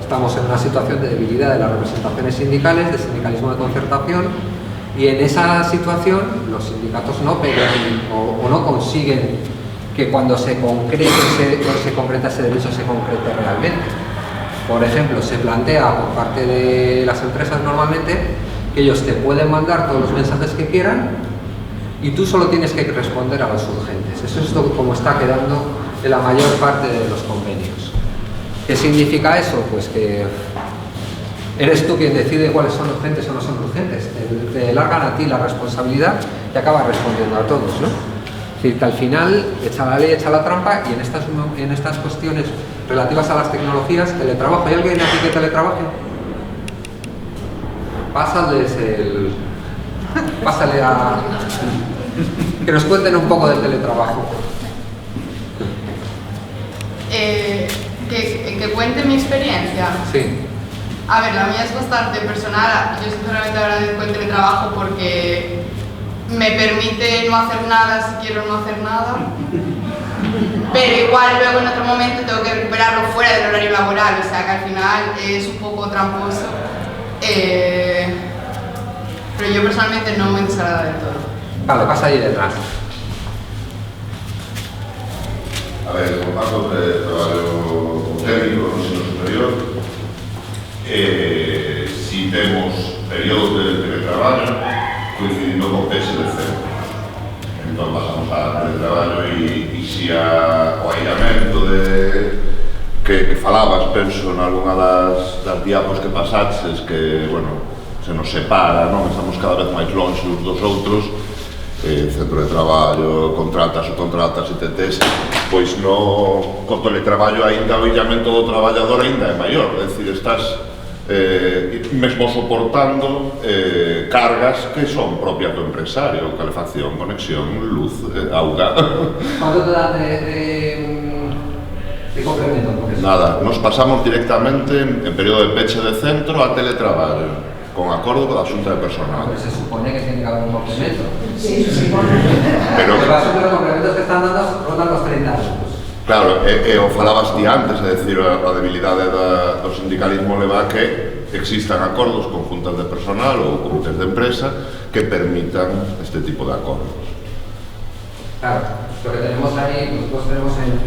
estamos en una situación de debilidad de las representaciones sindicales, de sindicalismo de concertación, y en esa situación los sindicatos no pegan o no consiguen que cuando se concreta ese derecho se concrete realmente. Por ejemplo, se plantea por parte de las empresas normalmente que ellos te pueden mandar todos los mensajes que quieran y tú solo tienes que responder a los urgentes. Eso es como está quedando en la mayor parte de los convenios. ¿Qué significa eso? Pues que eres tú quien decide cuáles son urgentes o no son urgentes. Te largan a ti la responsabilidad y acabas respondiendo a todos, ¿no? Es decir, que al final echa la ley, echa la trampa, y en estas cuestiones relativas a las tecnologías, teletrabajo. ¿Hay alguien aquí que teletrabaje? Pásale a... que nos cuenten un poco del teletrabajo. Que cuente mi experiencia. Sí. A ver, la mía es bastante personal. Yo sinceramente agradezco el teletrabajo porque me permite no hacer nada si quiero no hacer nada. Pero igual luego en otro momento tengo que recuperarlo fuera del horario laboral, o sea que al final es un poco tramposo. Pero yo personalmente no me desagrada del todo. Vale, pasa ahí detrás. A ver, como paso de traballo como técnico no ensino superior, si temos períodos de teletraballo coincidindo con peche de centros. Entón pasamos a teletraballo e si o airamento que falabas, penso, en algunha das diapos que pasaches, que, bueno, se nos separa, non? Estamos cada vez máis longe uns dos outros, centro de traballo, contratas, subcontratas, ITTs, pois co teletraballo aínda o illamento do traballador aínda é maior, é dicir, estás mesmo soportando cargas que son propias do empresario, calefacción, conexión, luz, auga. ¿Cuánto te dan de complemento? Nada, nos pasamos directamente en período de peche de centro a teletraballo, con acordo coa Xunta de Personal. Pero se supone que tiene que haber un complemento. Sí, se supone. Pero los complementos que están dando rondan los 30 años. Claro, o falabas ti antes, é dicir, a debilidade do sindicalismo leva a que existan acordos con juntas de personal ou comités de empresa que permitan este tipo de acordos. Claro, lo que tenemos ahí, nosotros tenemos en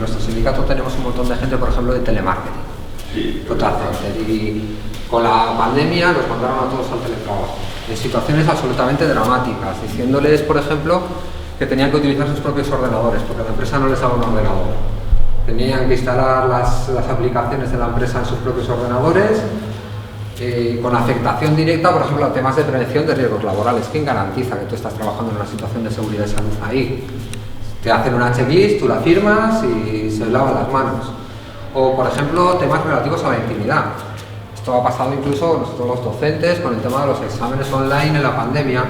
nuestro sindicato tenemos un montón de gente, por ejemplo, de telemarketing. Sí. Totalmente. Y con la pandemia los mandaron a todos al teletrabajo, en situaciones absolutamente dramáticas, diciéndoles, por ejemplo, que tenían que utilizar sus propios ordenadores, porque la empresa no les daba un ordenador. Tenían que instalar las aplicaciones de la empresa en sus propios ordenadores, con afectación directa, por ejemplo, a temas de prevención de riesgos laborales. ¿Quién garantiza que tú estás trabajando en una situación de seguridad y salud ahí? Te hacen una checklist, tú la firmas y se lavan las manos. O, por ejemplo, temas relativos a la intimidad. Esto ha pasado incluso nosotros los docentes con el tema de los exámenes online en la pandemia.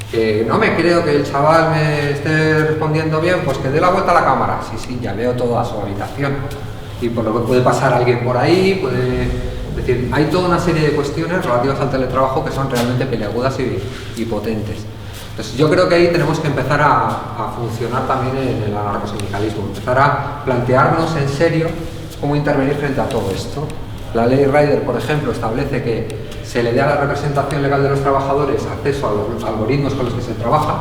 Que no me creo que el chaval me esté respondiendo bien, pues que dé la vuelta a la cámara. Sí, ya veo toda su habitación. Y por lo que puede pasar alguien por ahí, es decir, hay toda una serie de cuestiones relativas al teletrabajo que son realmente peliagudas y potentes. Entonces yo creo que ahí tenemos que empezar a funcionar también en el anarcosindicalismo, empezar a plantearnos en serio cómo intervenir frente a todo esto. La ley Rider, por ejemplo, establece que se le dé a la representación legal de los trabajadores acceso a los algoritmos con los que se trabaja,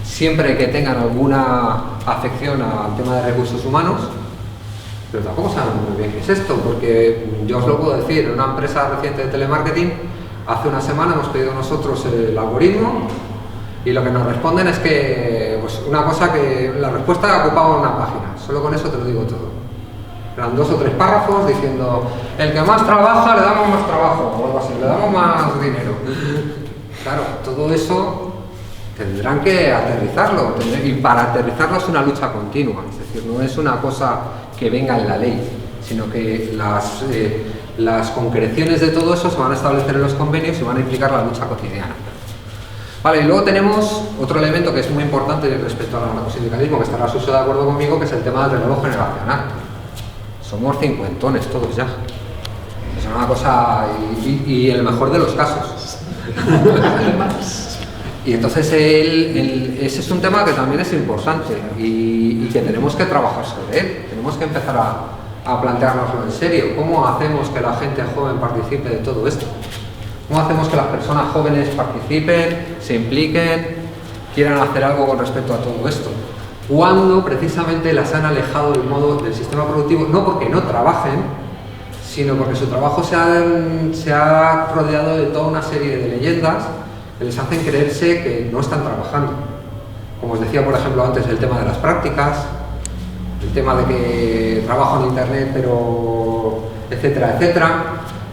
siempre que tengan alguna afección al tema de recursos humanos, pero tampoco sabemos muy bien qué es esto, porque yo os lo puedo decir, en una empresa reciente de telemarketing, hace una semana hemos pedido nosotros el algoritmo y lo que nos responden es que, pues una cosa que la respuesta ocupaba una página, solo con eso te lo digo todo. Eran 2 o 3 párrafos diciendo el que más trabaja le damos más trabajo o algo así, le damos más dinero. Claro, todo eso tendrán que aterrizarlo y para aterrizarlo es una lucha continua, es decir, no es una cosa que venga en la ley, sino que las concreciones de todo eso se van a establecer en los convenios y van a implicar la lucha cotidiana. Vale, y luego tenemos otro elemento que es muy importante respecto al anarcosindicalismo, que estará Suso de acuerdo conmigo, que es el tema del relevo generacional. Somos cincuentones todos ya. Es una cosa, y el mejor de los casos. Y entonces ese es un tema que también es importante y que tenemos que trabajar sobre él. Tenemos que empezar a planteárnoslo en serio. ¿Cómo hacemos que la gente joven participe de todo esto? ¿Cómo hacemos que las personas jóvenes participen, se impliquen, quieran hacer algo con respecto a todo esto? Cuando precisamente las han alejado del sistema productivo, no porque no trabajen, sino porque su trabajo se ha rodeado de toda una serie de leyendas que les hacen creerse que no están trabajando. Como os decía, por ejemplo, antes, el tema de las prácticas, el tema de que trabajo en internet, pero etcétera, etcétera,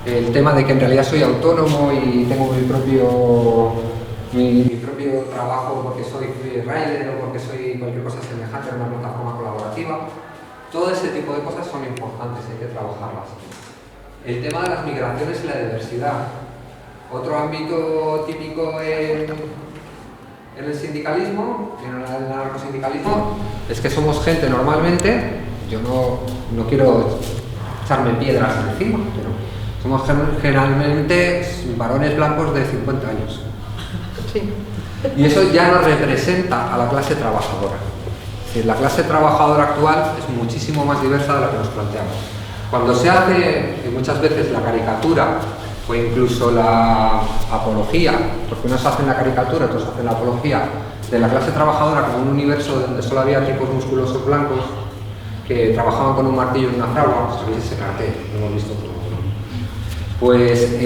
el tema de que en realidad soy autónomo y tengo mi propio trabajo porque soy freerider o porque soy cualquier cosa semejante en una plataforma colaborativa. Todo ese tipo de cosas son importantes, hay que trabajarlas. El tema de las migraciones y la diversidad. Otro ámbito típico en el sindicalismo, en el anarcosindicalismo, es que somos gente normalmente, yo no quiero echarme piedras encima, pero somos generalmente varones blancos de 50 años. Sí. Y eso ya no representa a la clase trabajadora. Es decir, la clase trabajadora actual es muchísimo más diversa de la que nos planteamos. Cuando se hace muchas veces la caricatura o incluso la apología, porque unos hacen la caricatura, otros hacen la apología de la clase trabajadora como un universo donde solo había tipos musculosos blancos que trabajaban con un martillo y una fragua, sabéis ese cartel, lo hemos visto todo. Pues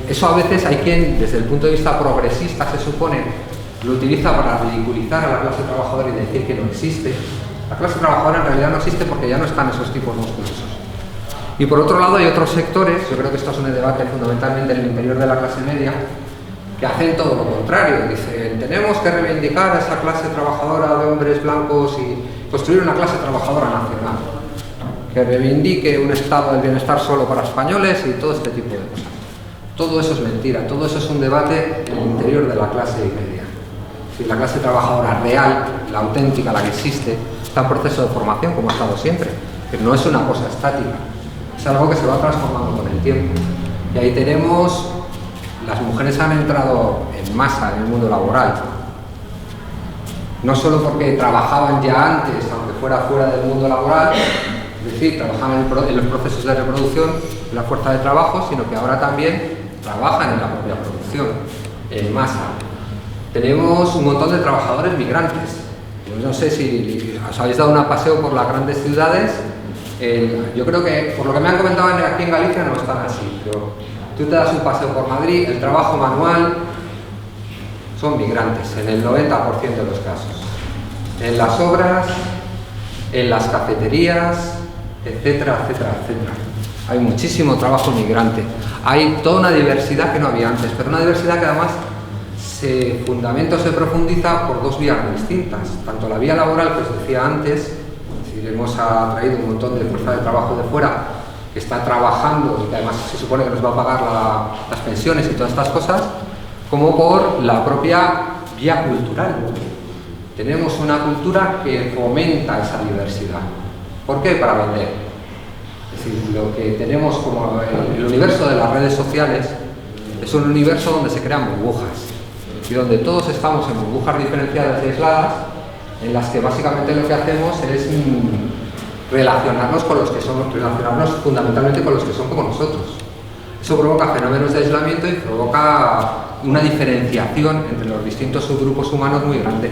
eso a veces hay quien, desde el punto de vista progresista, se supone, lo utiliza para ridiculizar a la clase trabajadora y decir que no existe. La clase trabajadora en realidad no existe porque ya no están esos tipos musculosos. Y por otro lado hay otros sectores, yo creo que esto es un debate fundamentalmente en el interior de la clase media, que hacen todo lo contrario. Dicen, tenemos que reivindicar a esa clase trabajadora de hombres blancos y construir una clase trabajadora nacional, que reivindique un estado del bienestar solo para españoles y todo este tipo de cosas. Todo eso es mentira, todo eso es un debate en el interior de la clase media. Si la clase trabajadora real, la auténtica, la que existe, está en proceso de formación, como ha estado siempre, que no es una cosa estática. Es algo que se va transformando con el tiempo. Y ahí tenemos, las mujeres han entrado en masa en el mundo laboral. No solo porque trabajaban ya antes, aunque fuera fuera del mundo laboral, es decir, trabajaban en los procesos de reproducción de la fuerza de trabajo, sino que ahora también trabajan en la propia producción, en masa. Tenemos un montón de trabajadores migrantes. Yo no sé si os habéis dado un paseo por las grandes ciudades. Yo creo que, por lo que me han comentado aquí en Galicia, no están así, pero tú te das un paseo por Madrid, el trabajo manual son migrantes, en el 90% de los casos. En las obras, en las cafeterías, etcétera, etcétera, etcétera. Hay muchísimo trabajo migrante. Hay toda una diversidad que no había antes, pero una diversidad que además se fundamenta o se profundiza por dos vías distintas. Tanto la vía laboral, que os decía antes, hemos traído un montón de fuerza de trabajo de fuera que está trabajando y que además se supone que nos va a pagar las pensiones y todas estas cosas, como por la propia vía cultural. Tenemos una cultura que fomenta esa diversidad. ¿Por qué? Para vender. Es decir, lo que tenemos como el universo de las redes sociales es un universo donde se crean burbujas y donde todos estamos en burbujas diferenciadas y aisladas, en las que básicamente lo que hacemos es relacionarnos con los que somos, relacionarnos fundamentalmente con los que son como nosotros. Eso provoca fenómenos de aislamiento y provoca una diferenciación entre los distintos subgrupos humanos muy grande.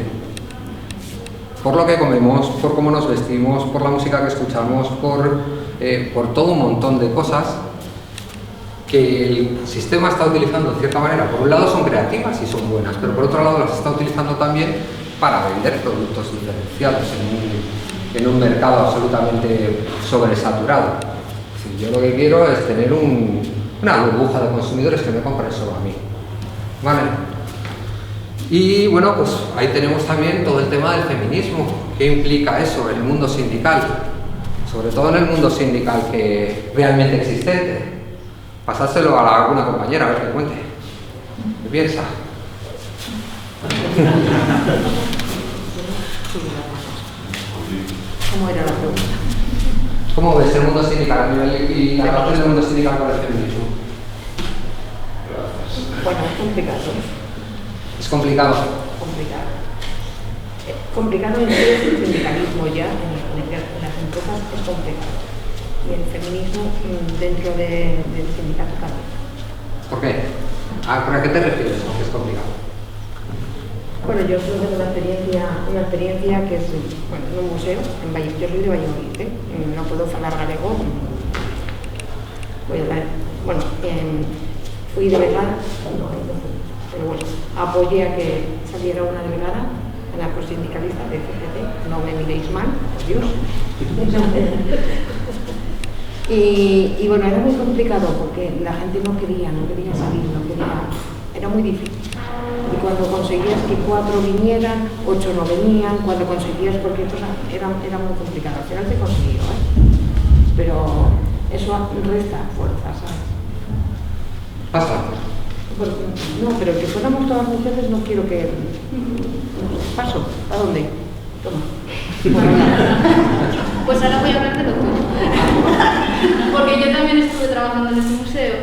Por lo que comemos, por cómo nos vestimos, por la música que escuchamos, por todo un montón de cosas que el sistema está utilizando de cierta manera. Por un lado son creativas y son buenas, pero por otro lado las está utilizando también para vender productos diferenciados en un mercado absolutamente sobresaturado. Es decir, yo lo que quiero es tener una burbuja de consumidores que me compren solo a mí. ¿Vale? Y bueno, pues ahí tenemos también todo el tema del feminismo. ¿Qué implica eso en el mundo sindical? Sobre todo en el mundo sindical que realmente existente. Pasárselo a alguna compañera a ver qué cuente. ¿Qué piensa? ¿Cómo era la pregunta? ¿Cómo ves el mundo sindical a nivel y la relación del mundo sindical con el feminismo? Bueno, es complicado. ¿Es complicado? Complicado. Complicado en el sindicalismo ya, en las empresas es complicado. y el feminismo dentro del sindicato también. ¿Por qué? ¿A qué te refieres con que es complicado? Bueno, yo solo tengo una experiencia que es, bueno, en un museo, yo soy de Valladolid, no puedo hablar galego, voy a hablar, bueno, fui delegada, pero bueno, apoyé a que saliera una delegada, la prosindicalista de CGT, no me miréis mal, por Dios. Y bueno, era muy complicado porque la gente no quería salir, era muy difícil. Y cuando conseguías que 4 vinieran, 8 no venían, cuando conseguías cualquier cosa, era muy complicado. Al final se consiguió, pero eso resta fuerza, ¿sabes? Pasa. No, pero que fuéramos todas mujeres no quiero que... Paso, ¿a dónde? Toma. Pues ahora voy a hablar de lo tuyo. Porque yo también estuve trabajando en este museo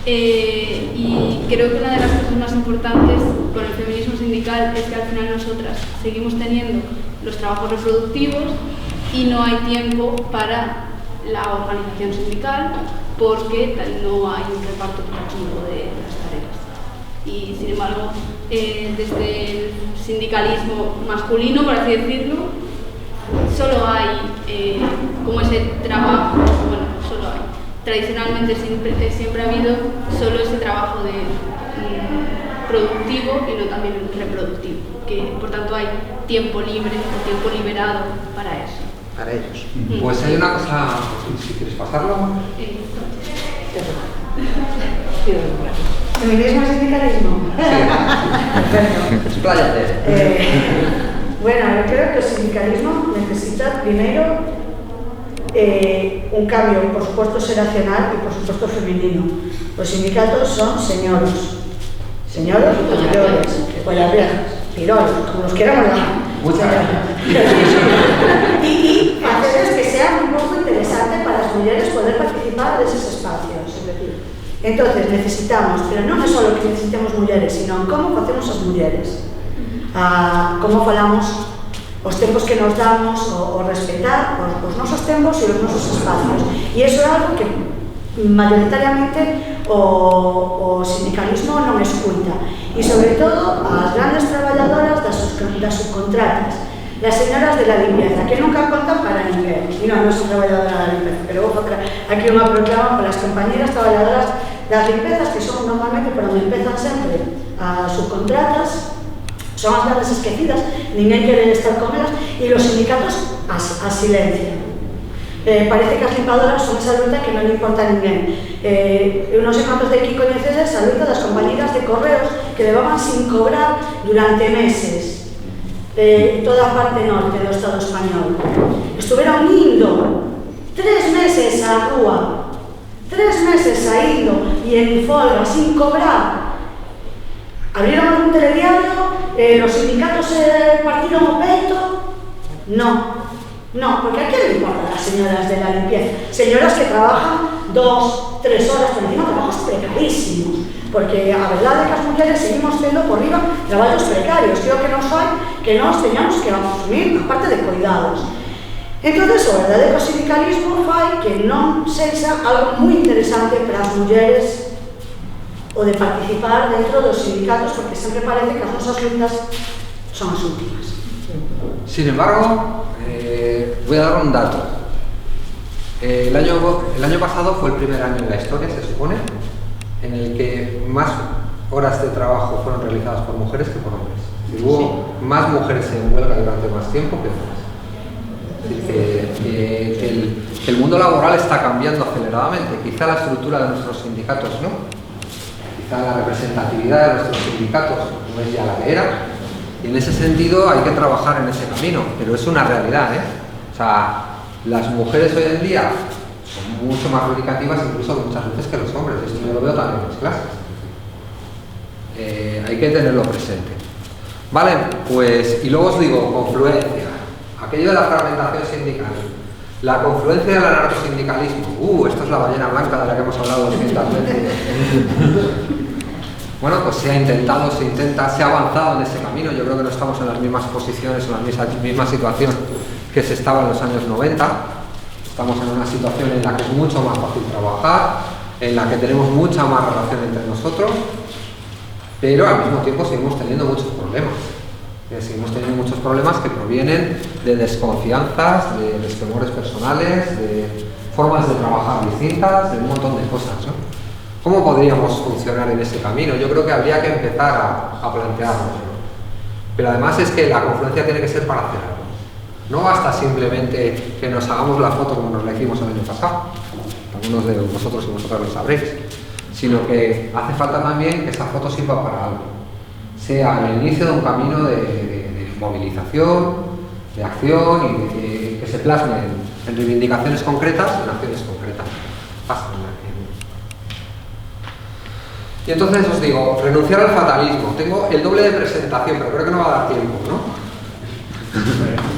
y creo que una de las cosas más importantes con el feminismo sindical es que al final nosotras seguimos teniendo los trabajos reproductivos y no hay tiempo para la organización sindical porque no hay un reparto equitativo de las tareas. Y sin embargo, desde el sindicalismo masculino, por así decirlo, solo hay como ese trabajo, bueno, solo hay. Tradicionalmente siempre ha habido solo ese trabajo de productivo y no también reproductivo, que por tanto hay tiempo libre o tiempo liberado para eso. Para ellos. Pues hay una cosa, si quieres pasarlo. ¿Feminismo y sindicalismo? Sí. Expláyate. Bueno, yo creo que el sindicalismo necesita primero un cambio, por supuesto generacional y por supuesto femenino. Los sindicatos son señoros o mayores, piroles, como los queramos llamar. Muchas gracias. Y hacerles que sea un poco interesante para las mujeres poder participar de esos espacios. Es decir, entonces necesitamos, pero no es solo que necesitemos mujeres, sino cómo facemos as mulleres, como falamos os tempos que nos damos, o respetar os nosos tempos e os nosos espacios. E iso é algo que mayoritariamente o sindicalismo non escuta. E sobre todo as grandes traballadoras das subcontratas, las señoras de la limpieza, que nunca contan para ninguén. E non soy traballadora da limpieza, pero vou facer aquí unha proclama para as compañeras traballadoras das limpezas, que son normalmente por onde empezan sempre as subcontratas, son as grandes esquecidas, ninguén quere estar con elas, e os sindicatos as silencian. Parece que as limpiadoras son esa luta que non le importa a ninguén. Eu non sei quantos de aquí coñecedes a luta das compañeras de correos que levaban sin cobrar durante meses toda a parte norte do Estado español. Estuveron indo 3 meses á rúa, 3 meses saindo e en folga, sin cobrar. Abrieron algún telediario, los sindicatos partieron o peito. No, porque a quién le importa a las señoras de la limpieza? Señoras que trabajan 2, 3 horas, pero encima trabajos precarísimos, porque a verdade é que as mulleres seguimos tendo por riba traballos precarios, que é o que nos fai que nós teñamos que asumir a parte de cuidados. Entón, o verdadeiro sindicalismo fai que non sexa algo moi interesante para as mulleres o de participar dentro dos sindicatos, porque sempre parece que as nosas lutas son as últimas. Sin embargo, voy a dar un dato. El año pasado fue el primer año en la historia, se supone, en el que más horas de trabajo fueron realizadas por mujeres que por hombres. Hubo más mujeres en huelga durante más tiempo que hombres. Es decir, que el mundo laboral está cambiando aceleradamente. Quizá la estructura de nuestros sindicatos no. Quizá la representatividad de nuestros sindicatos no es ya la que era. Y en ese sentido hay que trabajar en ese camino, pero es una realidad, O sea, las mujeres hoy en día son mucho más reivindicativas incluso muchas veces que los hombres. Esto yo lo veo también en las clases. Hay que tenerlo presente. Vale, pues, y luego os digo, confluencia. Aquello de la fragmentación sindical, la confluencia del anarcosindicalismo. Esto es la ballena blanca de la que hemos hablado 200 veces. Bueno, pues se ha intentado, se intenta, se ha avanzado en ese camino. Yo creo que no estamos en las mismas posiciones, en la misma situación que se estaba en los años 90. Estamos en una situación en la que es mucho más fácil trabajar, en la que tenemos mucha más relación entre nosotros, pero al mismo tiempo seguimos teniendo muchos problemas. Seguimos teniendo muchos problemas que provienen de desconfianzas, de temores personales, de formas de trabajar distintas, de un montón de cosas, ¿no? ¿Cómo podríamos funcionar en ese camino? Yo creo que habría que empezar a plantearlo, ¿no? Pero además es que la confluencia tiene que ser para hacer algo. No basta simplemente que nos hagamos la foto como nos la hicimos el año pasado, algunos de vosotros y vosotras lo sabréis, sino que hace falta también que esa foto sirva para algo, sea el inicio de un camino de movilización, de acción y que se plasme en reivindicaciones concretas, en acciones concretas. Y entonces os digo, renunciar al fatalismo. Tengo el doble de presentación, pero creo que no va a dar tiempo, ¿no?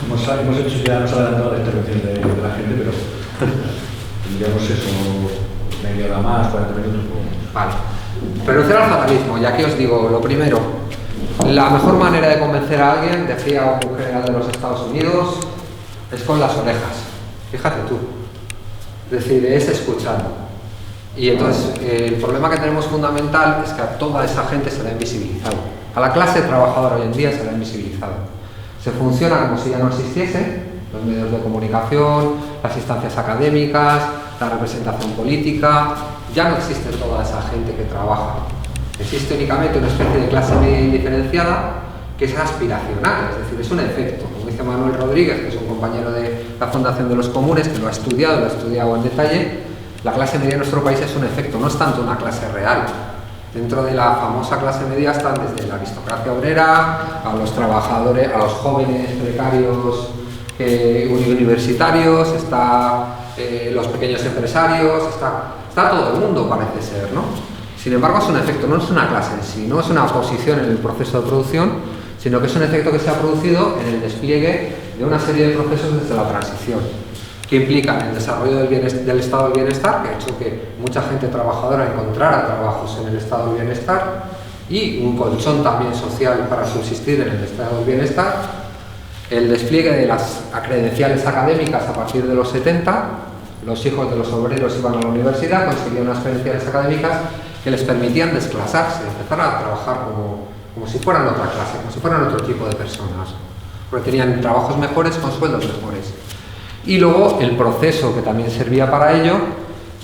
Hemos hecho ya, nos ha adelantado la intervención de la gente, pero tendríamos eso, media hora más, 40 minutos. Vale. Renunciar al fatalismo, y aquí os digo, lo primero, la mejor manera de convencer a alguien, decía un general de los Estados Unidos, es con las orejas. Fíjate tú. Es decir, es escuchando. Y entonces, el problema que tenemos fundamental es que a toda esa gente se la ha invisibilizado. A la clase trabajadora hoy en día se la ha invisibilizado. Se funciona como si ya no existiese, los medios de comunicación, las instancias académicas, la representación política, ya no existe toda esa gente que trabaja. Existe únicamente una especie de clase media indiferenciada que es aspiracional, es decir, es un efecto. Como dice Manuel Rodríguez, que es un compañero de la Fundación de los Comunes, que lo ha estudiado en detalle, la clase media en nuestro país es un efecto, no es tanto una clase real. Dentro de la famosa clase media están desde la aristocracia obrera, a los trabajadores, a los jóvenes precarios universitarios, está los pequeños empresarios, está todo el mundo, parece ser, ¿no? Sin embargo, es un efecto, no es una clase en sí, no es una posición en el proceso de producción, sino que es un efecto que se ha producido en el despliegue de una serie de procesos desde la transición, que implican el desarrollo del estado del bienestar, que ha hecho que mucha gente trabajadora encontrara trabajos en el estado del bienestar, y un colchón también social para subsistir en el estado del bienestar, el despliegue de las credenciales académicas a partir de los 70, los hijos de los obreros iban a la universidad, conseguían unas credenciales académicas que les permitían desclasarse, empezar a trabajar como si fueran otra clase, como si fueran otro tipo de personas, porque tenían trabajos mejores con sueldos mejores. Y luego el proceso que también servía para ello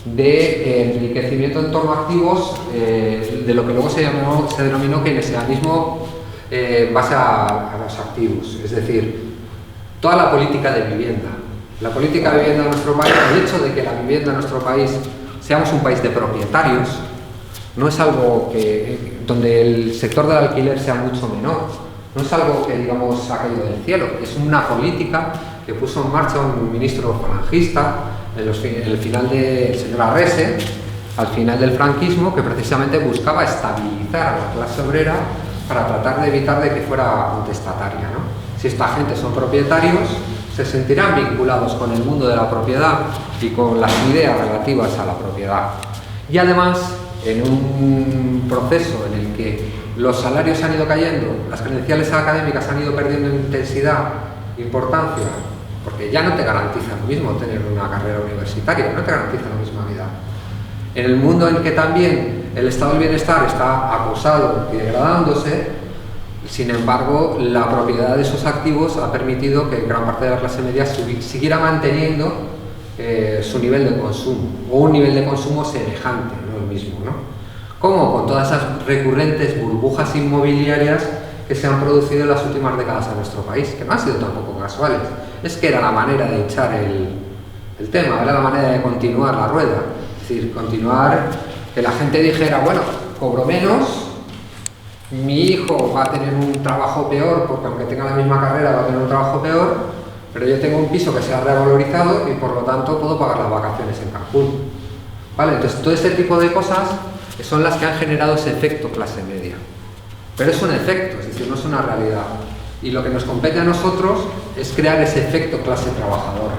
de enriquecimiento en torno a activos, de lo que luego se denominó keynesianismo en base a los activos, es decir, toda la política de vivienda. La política de vivienda en nuestro país, el hecho de que la vivienda en nuestro país seamos un país de propietarios, no es algo donde el sector del alquiler sea mucho menor, no es algo que, digamos, ha caído del cielo, es una política que puso en marcha un ministro falangista en el final del señor Arrese, al final del franquismo, que precisamente buscaba estabilizar a la clase obrera para tratar de evitar de que fuera contestataria, ¿no? Si esta gente son propietarios, se sentirán vinculados con el mundo de la propiedad y con las ideas relativas a la propiedad. Y además, en un proceso en el que los salarios han ido cayendo, las credenciales académicas han ido perdiendo intensidad, importancia, porque ya no te garantiza lo mismo tener una carrera universitaria, no te garantiza la misma vida. En el mundo en que también el estado del bienestar está acosado y degradándose, sin embargo, la propiedad de esos activos ha permitido que gran parte de la clase media siguiera manteniendo su nivel de consumo, o un nivel de consumo semejante, no el mismo, ¿no? Como con todas esas recurrentes burbujas inmobiliarias que se han producido en las últimas décadas en nuestro país, que no han sido tampoco casuales. Es que era la manera de echar el tema, era la manera de continuar la rueda. Es decir, continuar, que la gente dijera, bueno, cobro menos, mi hijo va a tener un trabajo peor, porque aunque tenga la misma carrera va a tener un trabajo peor, pero yo tengo un piso que se ha revalorizado y por lo tanto puedo pagar las vacaciones en Cancún. ¿Vale? Entonces, todo este tipo de cosas son las que han generado ese efecto clase media. Pero es un efecto, es decir, no es una realidad. Y lo que nos compete a nosotros es crear ese efecto clase trabajadora.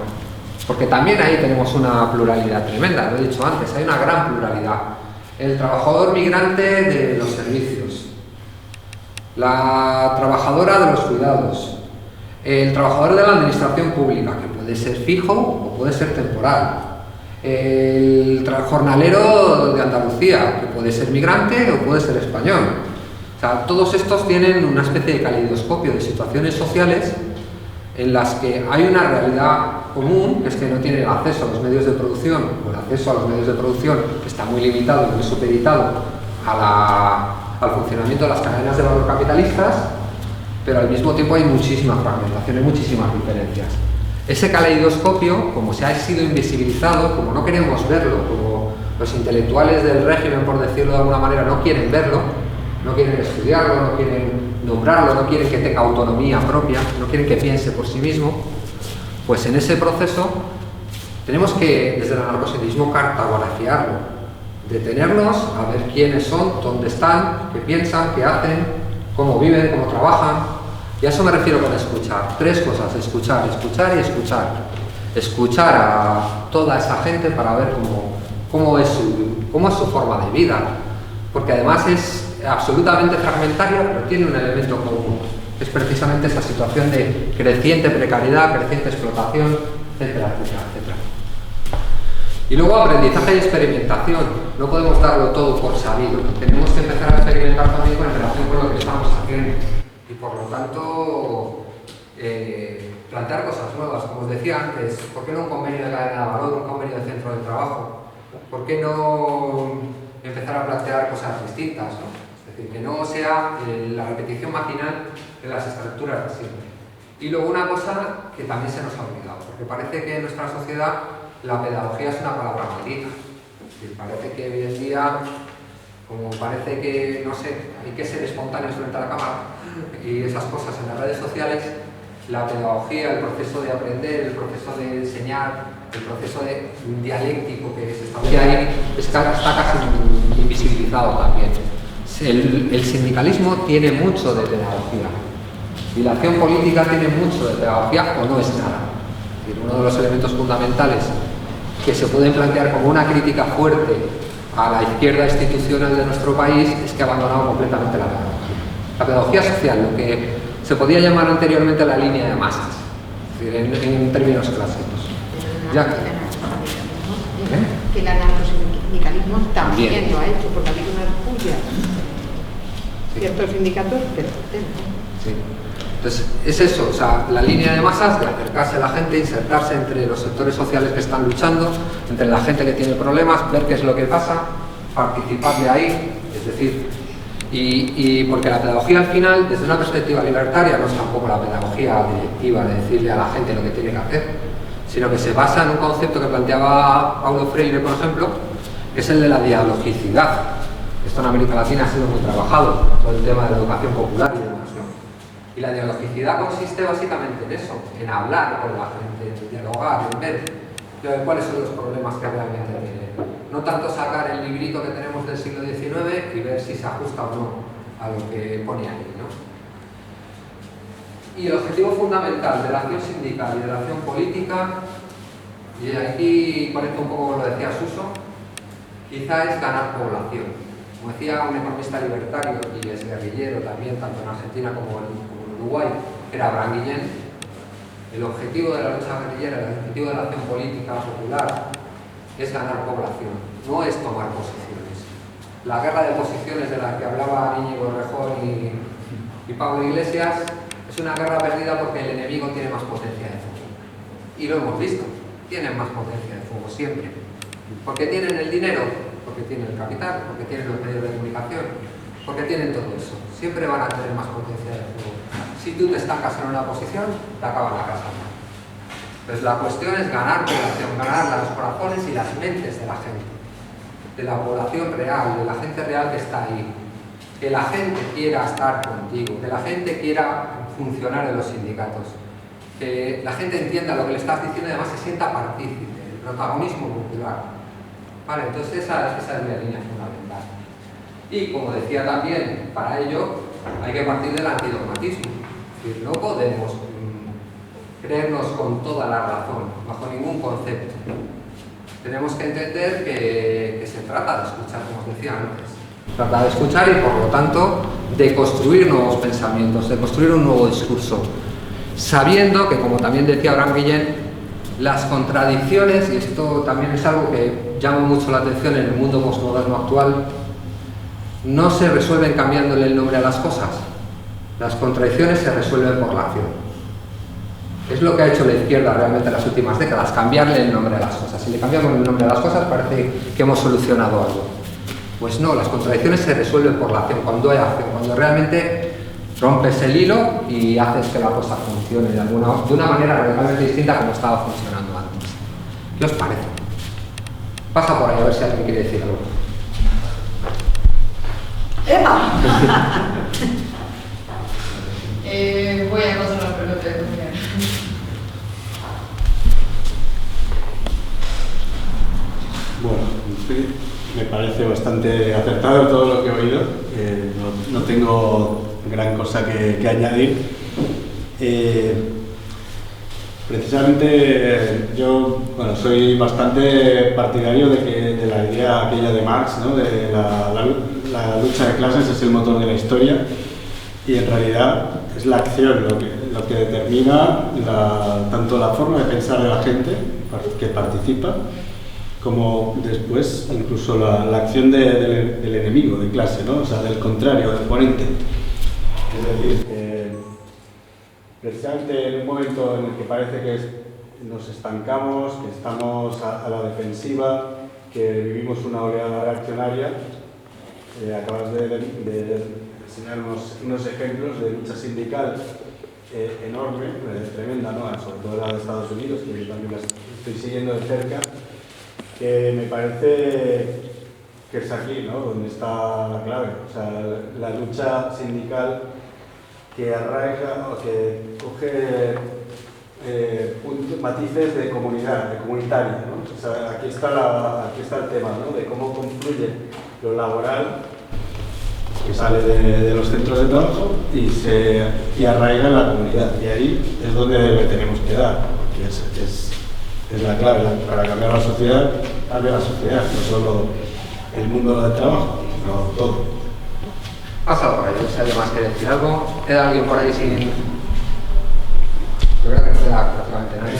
Porque también ahí tenemos una pluralidad tremenda, lo he dicho antes, hay una gran pluralidad. El trabajador migrante de los servicios, la trabajadora de los cuidados, El trabajador de la administración pública, que puede ser fijo o puede ser temporal. El jornalero de Andalucía, que puede ser migrante o puede ser español. O sea, todos estos tienen una especie de caleidoscopio de situaciones sociales en las que hay una realidad común, que es que no tienen acceso a los medios de producción, o el acceso a los medios de producción está muy limitado y muy supeditado al funcionamiento de las cadenas de valor capitalistas, pero al mismo tiempo hay muchísima fragmentación, hay muchísimas diferencias. Ese caleidoscopio, como se ha sido invisibilizado, como no queremos verlo, como los intelectuales del régimen, por decirlo de alguna manera, no quieren verlo, no quieren estudiarlo, no quieren nombrarlo, no quieren que tenga autonomía propia, no quieren que piense por sí mismo, pues en ese proceso tenemos que, desde el anarcosindicalismo, cartografiarlo, detenernos a ver quiénes son, dónde están, qué piensan, qué hacen, cómo viven, cómo trabajan. Y a eso me refiero con escuchar. 3 cosas: escuchar, escuchar y escuchar. Escuchar a toda esa gente para ver cómo es su forma de vida, porque además es absolutamente fragmentaria, pero tiene un elemento común, es precisamente esa situación de creciente precariedad, creciente explotación, etcétera, etcétera, etcétera. Y luego aprendizaje y experimentación. No podemos darlo todo por sabido, tenemos que empezar a experimentar también en relación con lo que estamos haciendo y por lo tanto plantear cosas nuevas. Como os decía antes, ¿por qué no un convenio de cadena de valor, un convenio de centro de trabajo? ¿Por qué no empezar a plantear cosas distintas, ¿no? Es decir, que no sea la repetición maquinal de las estructuras de siempre. Y luego una cosa que también se nos ha olvidado, porque parece que en nuestra sociedad la pedagogía es una palabra maldita. Es decir, parece que hoy en día, como parece que, no sé, hay que ser espontáneos frente a la cámara y esas cosas en las redes sociales, la pedagogía, el proceso de aprender, el proceso de enseñar, el proceso de dialéctico que se establece ahí está casi invisibilizado también. El sindicalismo tiene mucho de pedagogía y la acción política tiene mucho de pedagogía o no es nada. Es decir, uno de los elementos fundamentales que se pueden plantear como una crítica fuerte a la izquierda institucional de nuestro país es que ha abandonado completamente la pedagogía. La pedagogía social, lo que se podía llamar anteriormente la línea de masas, es decir, en términos clásicos. Ya. Que el anarcosindicalismo también lo ha hecho, porque ha habido unas pullas. Ciertos sindicatos, pero sí. Entonces, es eso, o sea, la línea de masas de acercarse a la gente, insertarse entre los sectores sociales que están luchando, entre la gente que tiene problemas, ver qué es lo que pasa, participar de ahí, es decir, y porque la pedagogía al final, desde una perspectiva libertaria, no es tampoco la pedagogía directiva de decirle a la gente lo que tiene que hacer, sino que se basa en un concepto que planteaba Paulo Freire, por ejemplo, que es el de la dialogicidad. Esto en América Latina ha sido muy trabajado, todo el tema de la educación popular y demás, ¿no? Y la dialogicidad consiste básicamente en eso, en hablar con la gente, en dialogar, en ver cuáles son los problemas que realmente tienen. No tanto sacar el librito que tenemos del siglo XIX y ver si se ajusta o no a lo que pone ahí, ¿no? Y el objetivo fundamental de la acción sindical y de la acción política, y aquí conecto un poco con lo que decía Suso, quizá es ganar población. Como decía un economista libertario y es guerrillero también, tanto en Argentina como en Uruguay, que era Abraham Guillén, el objetivo de la lucha guerrillera, el objetivo de la acción política popular es ganar población, no es tomar posiciones. La guerra de posiciones de la que hablaba Íñigo Errejón y Pablo Iglesias es una guerra perdida porque el enemigo tiene más potencia de fuego. Y lo hemos visto, tienen más potencia de fuego siempre. Porque tienen el dinero, porque tienen el capital, porque tienen los medios de comunicación, porque tienen todo eso. Siempre van a tener más potencia de fuego. Si tú te estancas en una posición, te acaban la casa. Pues la cuestión es ganar población, ganar los corazones y las mentes de la gente, de la población real, de la gente real que está ahí. Que la gente quiera estar contigo, que la gente quiera funcionar en los sindicatos, que la gente entienda lo que le estás diciendo y además se sienta partícipe, el protagonismo popular. Vale, entonces esa es la línea fundamental. Y como decía también, para ello hay que partir del antidogmatismo. Es decir, no podemos creernos con toda la razón, bajo ningún concepto. Tenemos que entender que se trata de escuchar, como os decía antes. Se trata de escuchar y, por lo tanto, de construir nuevos pensamientos, de construir un nuevo discurso. sabiendo que, como también decía Abraham Guillén, las contradicciones, y esto también es algo que llama mucho la atención en el mundo posmoderno actual, no se resuelven cambiándole el nombre a las cosas. Las contradicciones se resuelven por la acción. Es lo que ha hecho la izquierda realmente en las últimas décadas, cambiarle el nombre a las cosas. Si le cambiamos el nombre a las cosas parece que hemos solucionado algo. Pues no, las contradicciones se resuelven por la acción, cuando hay acción, cuando realmente rompes el hilo y haces que la cosa funcione de una manera radicalmente distinta a como estaba funcionando antes. ¿Qué os parece? Pasa por ahí a ver si alguien quiere decir algo. ¡Eva! Voy a pasar la pelota de comida. Bueno, me parece bastante acertado todo lo que he oído. No tengo gran cosa que añadir. Precisamente yo soy bastante partidario de la idea aquella de Marx, ¿no? De la lucha de clases es el motor de la historia, y en realidad es la acción lo que determina tanto la forma de pensar de la gente que participa, como después incluso la acción del enemigo de clase, ¿no? O sea, del contrario, del oponente. Es decir, que precisamente en un momento en el que parece que nos estancamos, que estamos a la defensiva, que vivimos una oleada reaccionaria, acabas de enseñar unos ejemplos de lucha sindical enorme, tremenda, ¿no? Sobre todo la de Estados Unidos, que yo también la estoy siguiendo de cerca, que me parece que es aquí, ¿no? Donde está la clave. O sea, la lucha sindical que arraiga o que coge matices de comunidad, de comunitaria, ¿no? O sea, aquí está el tema, ¿no? De cómo confluye lo laboral, que sale de los centros de trabajo y arraiga en la comunidad. Y ahí es donde tenemos que dar, porque es la clave. Para cambiar la sociedad, cambia la sociedad, no solo el mundo del trabajo, sino todo. Pasa por ahí, si alguien más quiere decir algo. ¿Queda alguien por ahí sin...? Yo creo que no queda prácticamente nadie.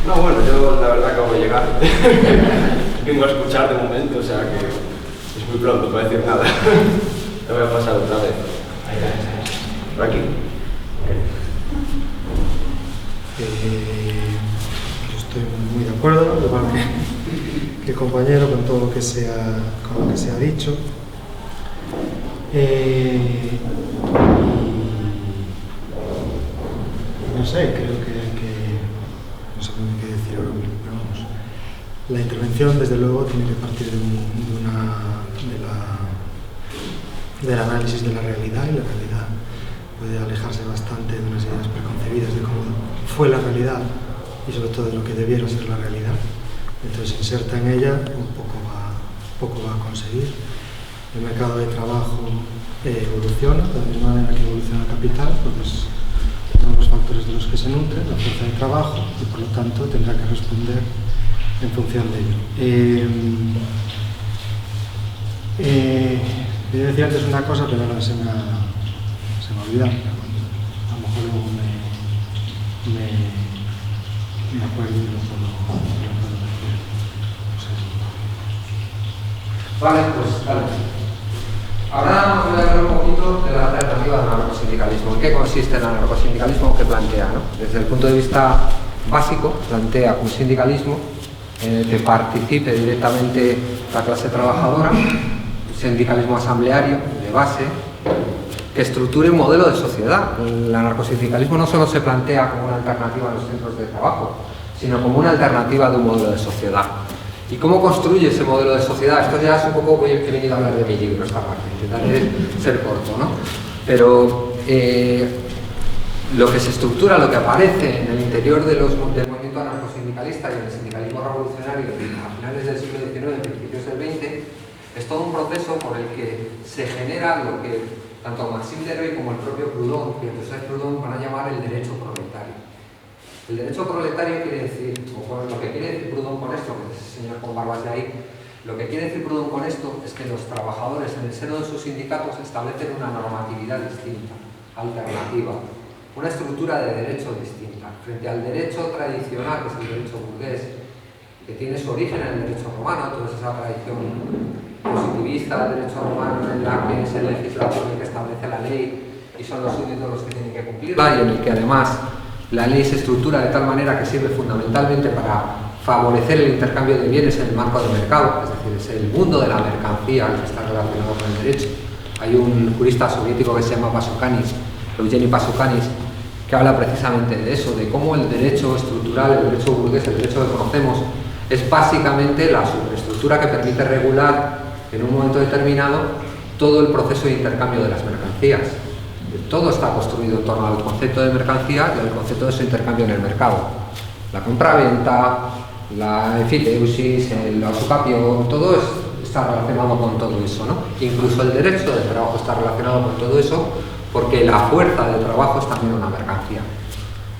No, bueno, yo la verdad acabo de llegar. Vengo a escuchar de momento, o sea que es muy pronto para decir nada. Te voy a pasar otra vez. Por aquí. Yo estoy muy de acuerdo, igual que el compañero, con todo lo que se ha dicho. No sé, creo que no sé muy bien qué decir ahora mismo, pero vamos. La intervención, desde luego, tiene que partir del análisis de la realidad, y la realidad puede alejarse bastante de unas ideas preconcebidas de cómo fue la realidad y sobre todo de lo que debiera ser la realidad. Entonces se inserta en ella, un poco va a conseguir. El mercado de trabajo evoluciona de la misma manera que evoluciona el capital, porque es uno de los factores de los que se nutre, la fuerza de trabajo, y por lo tanto tendrá que responder en función de ello. Quería decir antes una cosa, pero ahora se me ha olvidado. A lo mejor luego me acuerdo y lo puedo decir. Vale, pues dale. Ahora voy a hablar un poquito de la alternativa del anarcosindicalismo. ¿En qué consiste el anarcosindicalismo que plantea, ¿no? Desde el punto de vista básico, plantea un sindicalismo en el que participe directamente la clase trabajadora, un sindicalismo asambleario, de base, que estructure un modelo de sociedad. El anarcosindicalismo no solo se plantea como una alternativa a los centros de trabajo, sino como una alternativa de un modelo de sociedad. ¿Y cómo construye ese modelo de sociedad? Esto ya es un poco, he venido a hablar de mi libro esta parte, intentaré ser corto, ¿no? Pero lo que se estructura, lo que aparece en el interior del movimiento anarcosindicalista y del sindicalismo revolucionario a finales del siglo XIX y principios del XX, es todo un proceso por el que se genera lo que tanto Maxime Deroy como el propio Proudhon y Joseph Proudhon van a llamar el derecho proletario. El derecho proletario quiere decir, o lo que quiere decir Proudhon con esto, que es el señor con barbas de ahí, Lo que quiere decir Proudhon con esto es que los trabajadores en el seno de sus sindicatos establecen una normatividad distinta, alternativa, una estructura de derecho distinta. Frente al derecho tradicional, que es el derecho burgués, que tiene su origen en el derecho romano, toda esa tradición positivista del derecho romano en la que es el legislador el que establece la ley y son los súbditos los que tienen que cumplirla, y en el que además la ley se estructura de tal manera que sirve fundamentalmente para favorecer el intercambio de bienes en el marco del mercado, es decir, es el mundo de la mercancía el que está relacionado con el derecho. Hay un jurista soviético que se llama Pasukanis, Eugeni Pasukanis, que habla precisamente de eso, de cómo el derecho estructural, el derecho burgués, el derecho que conocemos, es básicamente la superestructura que permite regular en un momento determinado todo el proceso de intercambio de las mercancías. Todo está construido en torno al concepto de mercancía y al concepto de su intercambio en el mercado. La compraventa, la enfiteusis, el usucapio, todo está relacionado con todo eso, ¿no? Incluso el derecho del trabajo está relacionado con todo eso, porque la fuerza del trabajo es también una mercancía.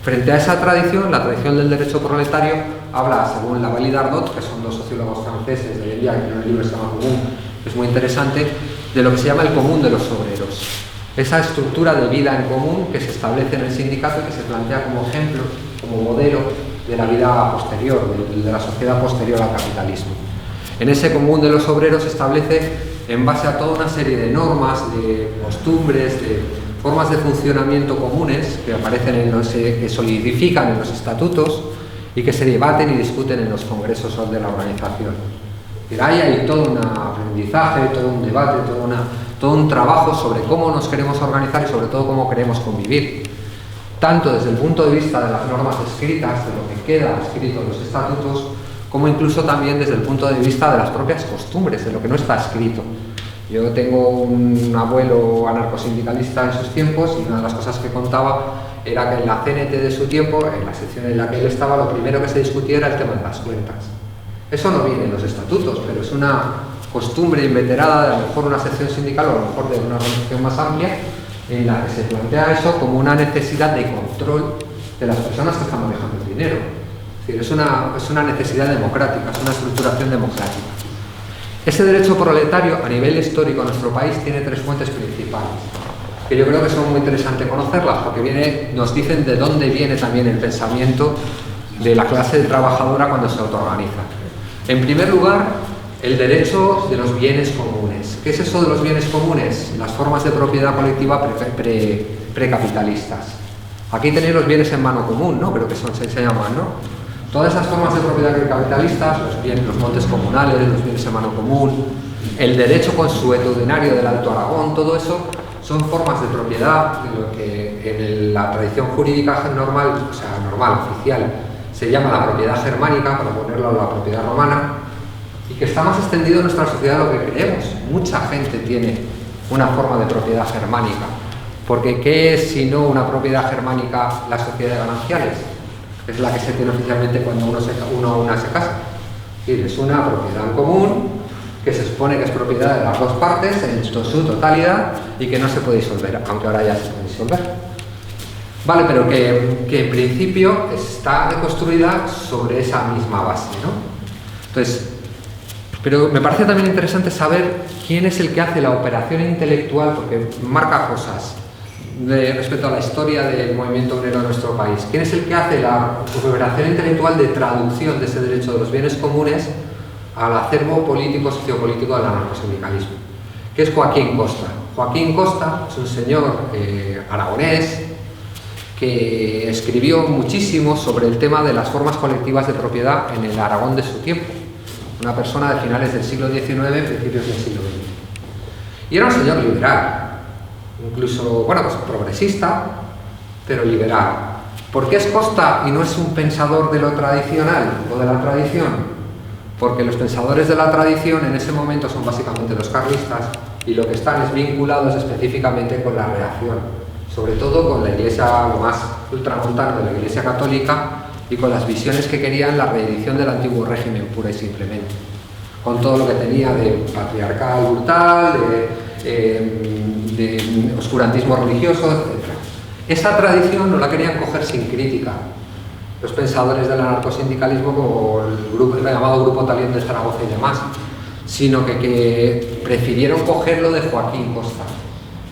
Frente a esa tradición, la tradición del derecho proletario habla, según Laval y Dardot, que son dos sociólogos franceses de hoy en día, que en el libro se llama Común, es muy interesante, de lo que se llama el común de los obreros. Esa estructura de vida en común que se establece en el sindicato y que se plantea como ejemplo, como modelo de la vida posterior, de la sociedad posterior al capitalismo. En ese común de los obreros se establece en base a toda una serie de normas, de costumbres, de formas de funcionamiento comunes que aparecen que solidifican en los estatutos y que se debaten y discuten en los congresos de la organización. Ahí hay todo un aprendizaje, todo un debate, todo un trabajo sobre cómo nos queremos organizar y sobre todo cómo queremos convivir. Tanto desde el punto de vista de las normas escritas, de lo que queda escrito en los estatutos, como incluso también desde el punto de vista de las propias costumbres, de lo que no está escrito. Yo tengo un abuelo anarcosindicalista en sus tiempos y una de las cosas que contaba era que en la CNT de su tiempo, en la sección en la que él estaba, lo primero que se discutía era el tema de las cuentas. Eso no viene en los estatutos, pero es una costumbre inveterada de a lo mejor una sección sindical o a lo mejor de una organización más amplia en la que se plantea eso como una necesidad de control de las personas que están manejando el dinero. Es decir, es una necesidad democrática, es una estructuración democrática. Ese derecho proletario a nivel histórico en nuestro país tiene tres fuentes principales, que yo creo que son muy interesantes conocerlas, porque nos dicen de dónde viene también el pensamiento de la clase trabajadora cuando se autoorganiza. En primer lugar, el derecho de los bienes comunes. ¿Qué es eso de los bienes comunes? Las formas de propiedad colectiva precapitalistas. Aquí tenéis los bienes en mano común, ¿no? Creo que se llaman, ¿no? Todas esas formas de propiedad capitalistas, los montes comunales, los bienes en mano común, el derecho consuetudinario del Alto Aragón, todo eso son formas de propiedad de lo que en la tradición jurídica normal, oficial, se llama la propiedad germánica, para ponerlo a la propiedad romana, y que está más extendido en nuestra sociedad de lo que creemos. Mucha gente tiene una forma de propiedad germánica, porque ¿qué es si no una propiedad germánica la sociedad de gananciales? Es la que se tiene oficialmente cuando uno o una se casa. Es una propiedad en común que se supone que es propiedad de las dos partes en su totalidad y que no se puede disolver, aunque ahora ya se puede disolver. Vale, pero que en principio está construida sobre esa misma base, ¿no? Entonces, pero me parece también interesante saber quién es el que hace la operación intelectual, porque marca cosas respecto a la historia del movimiento obrero de nuestro país. ¿Quién es el que hace la operación intelectual de traducción de ese derecho de los bienes comunes al acervo político, sociopolítico del anarcosindicalismo? Que es Joaquín Costa. Joaquín Costa es un señor aragonés que escribió muchísimo sobre el tema de las formas colectivas de propiedad en el Aragón de su tiempo. Una persona de finales del siglo XIX, principios del siglo XX. Y era un señor liberal. Incluso, pues progresista, pero liberal. ¿Por qué es Costa y no es un pensador de lo tradicional o de la tradición? Porque los pensadores de la tradición en ese momento son básicamente los carlistas y lo que están es vinculados específicamente con la reacción, sobre todo con la iglesia, lo más ultramontano de la iglesia católica y con las visiones que querían la reedición del antiguo régimen pura y simplemente, con todo lo que tenía de patriarcal brutal, de oscurantismo religioso, etc. Esa tradición no la querían coger sin crítica los pensadores del anarcosindicalismo, como el llamado Grupo Talión de Zaragoza y demás, sino que prefirieron cogerlo de Joaquín Costa,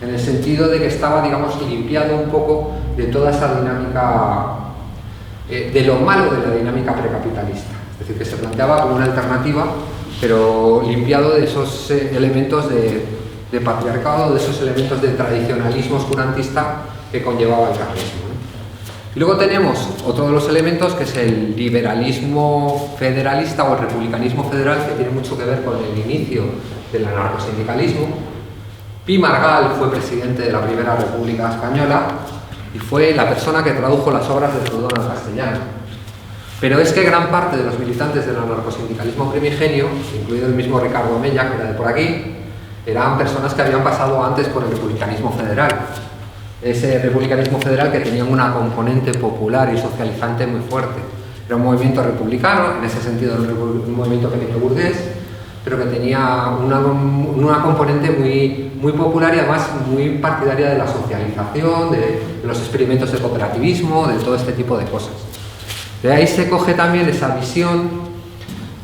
en el sentido de que estaba, digamos, limpiado un poco de toda esa dinámica, de lo malo de la dinámica precapitalista. Es decir, que se planteaba como una alternativa, pero limpiado de esos elementos de patriarcado, de esos elementos de tradicionalismo oscurantista que conllevaba el carlismo, ¿no? Y luego tenemos otro de los elementos, que es el liberalismo federalista o el republicanismo federal, que tiene mucho que ver con el inicio del anarcosindicalismo. Pi Margall fue presidente de la Primera República Española y fue la persona que tradujo las obras de Proudhon al castellano. Pero es que gran parte de los militantes del anarcosindicalismo primigenio, incluido el mismo Ricardo Mella, que era de por aquí, eran personas que habían pasado antes por el republicanismo federal. Ese republicanismo federal que tenía una componente popular y socializante muy fuerte. Era un movimiento republicano, en ese sentido era un movimiento burgués, pero que tenía una componente muy popular y además muy partidaria de la socialización, de los experimentos de cooperativismo, de todo este tipo de cosas. De ahí se coge también esa visión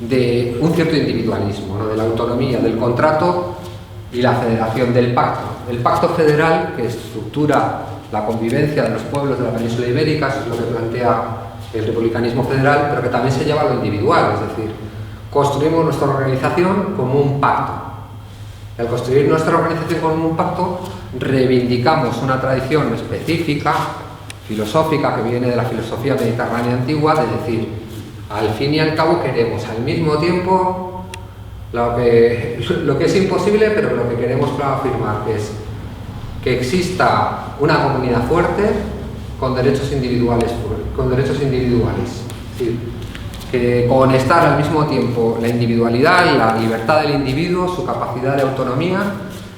de un cierto individualismo, ¿no? De la autonomía, del contrato y la federación, del pacto. El pacto federal, que estructura la convivencia de los pueblos de la península ibérica, eso es lo que plantea el republicanismo federal, pero que también se lleva a lo individual, es decir, construimos nuestra organización como un pacto. Y al construir nuestra organización como un pacto, reivindicamos una tradición específica, filosófica, que viene de la filosofía mediterránea antigua, de decir, al fin y al cabo queremos al mismo tiempo lo que es imposible, pero lo que queremos afirmar, que es que exista una comunidad fuerte con derechos individuales. Es decir, que con estar al mismo tiempo la individualidad, la libertad del individuo, su capacidad de autonomía,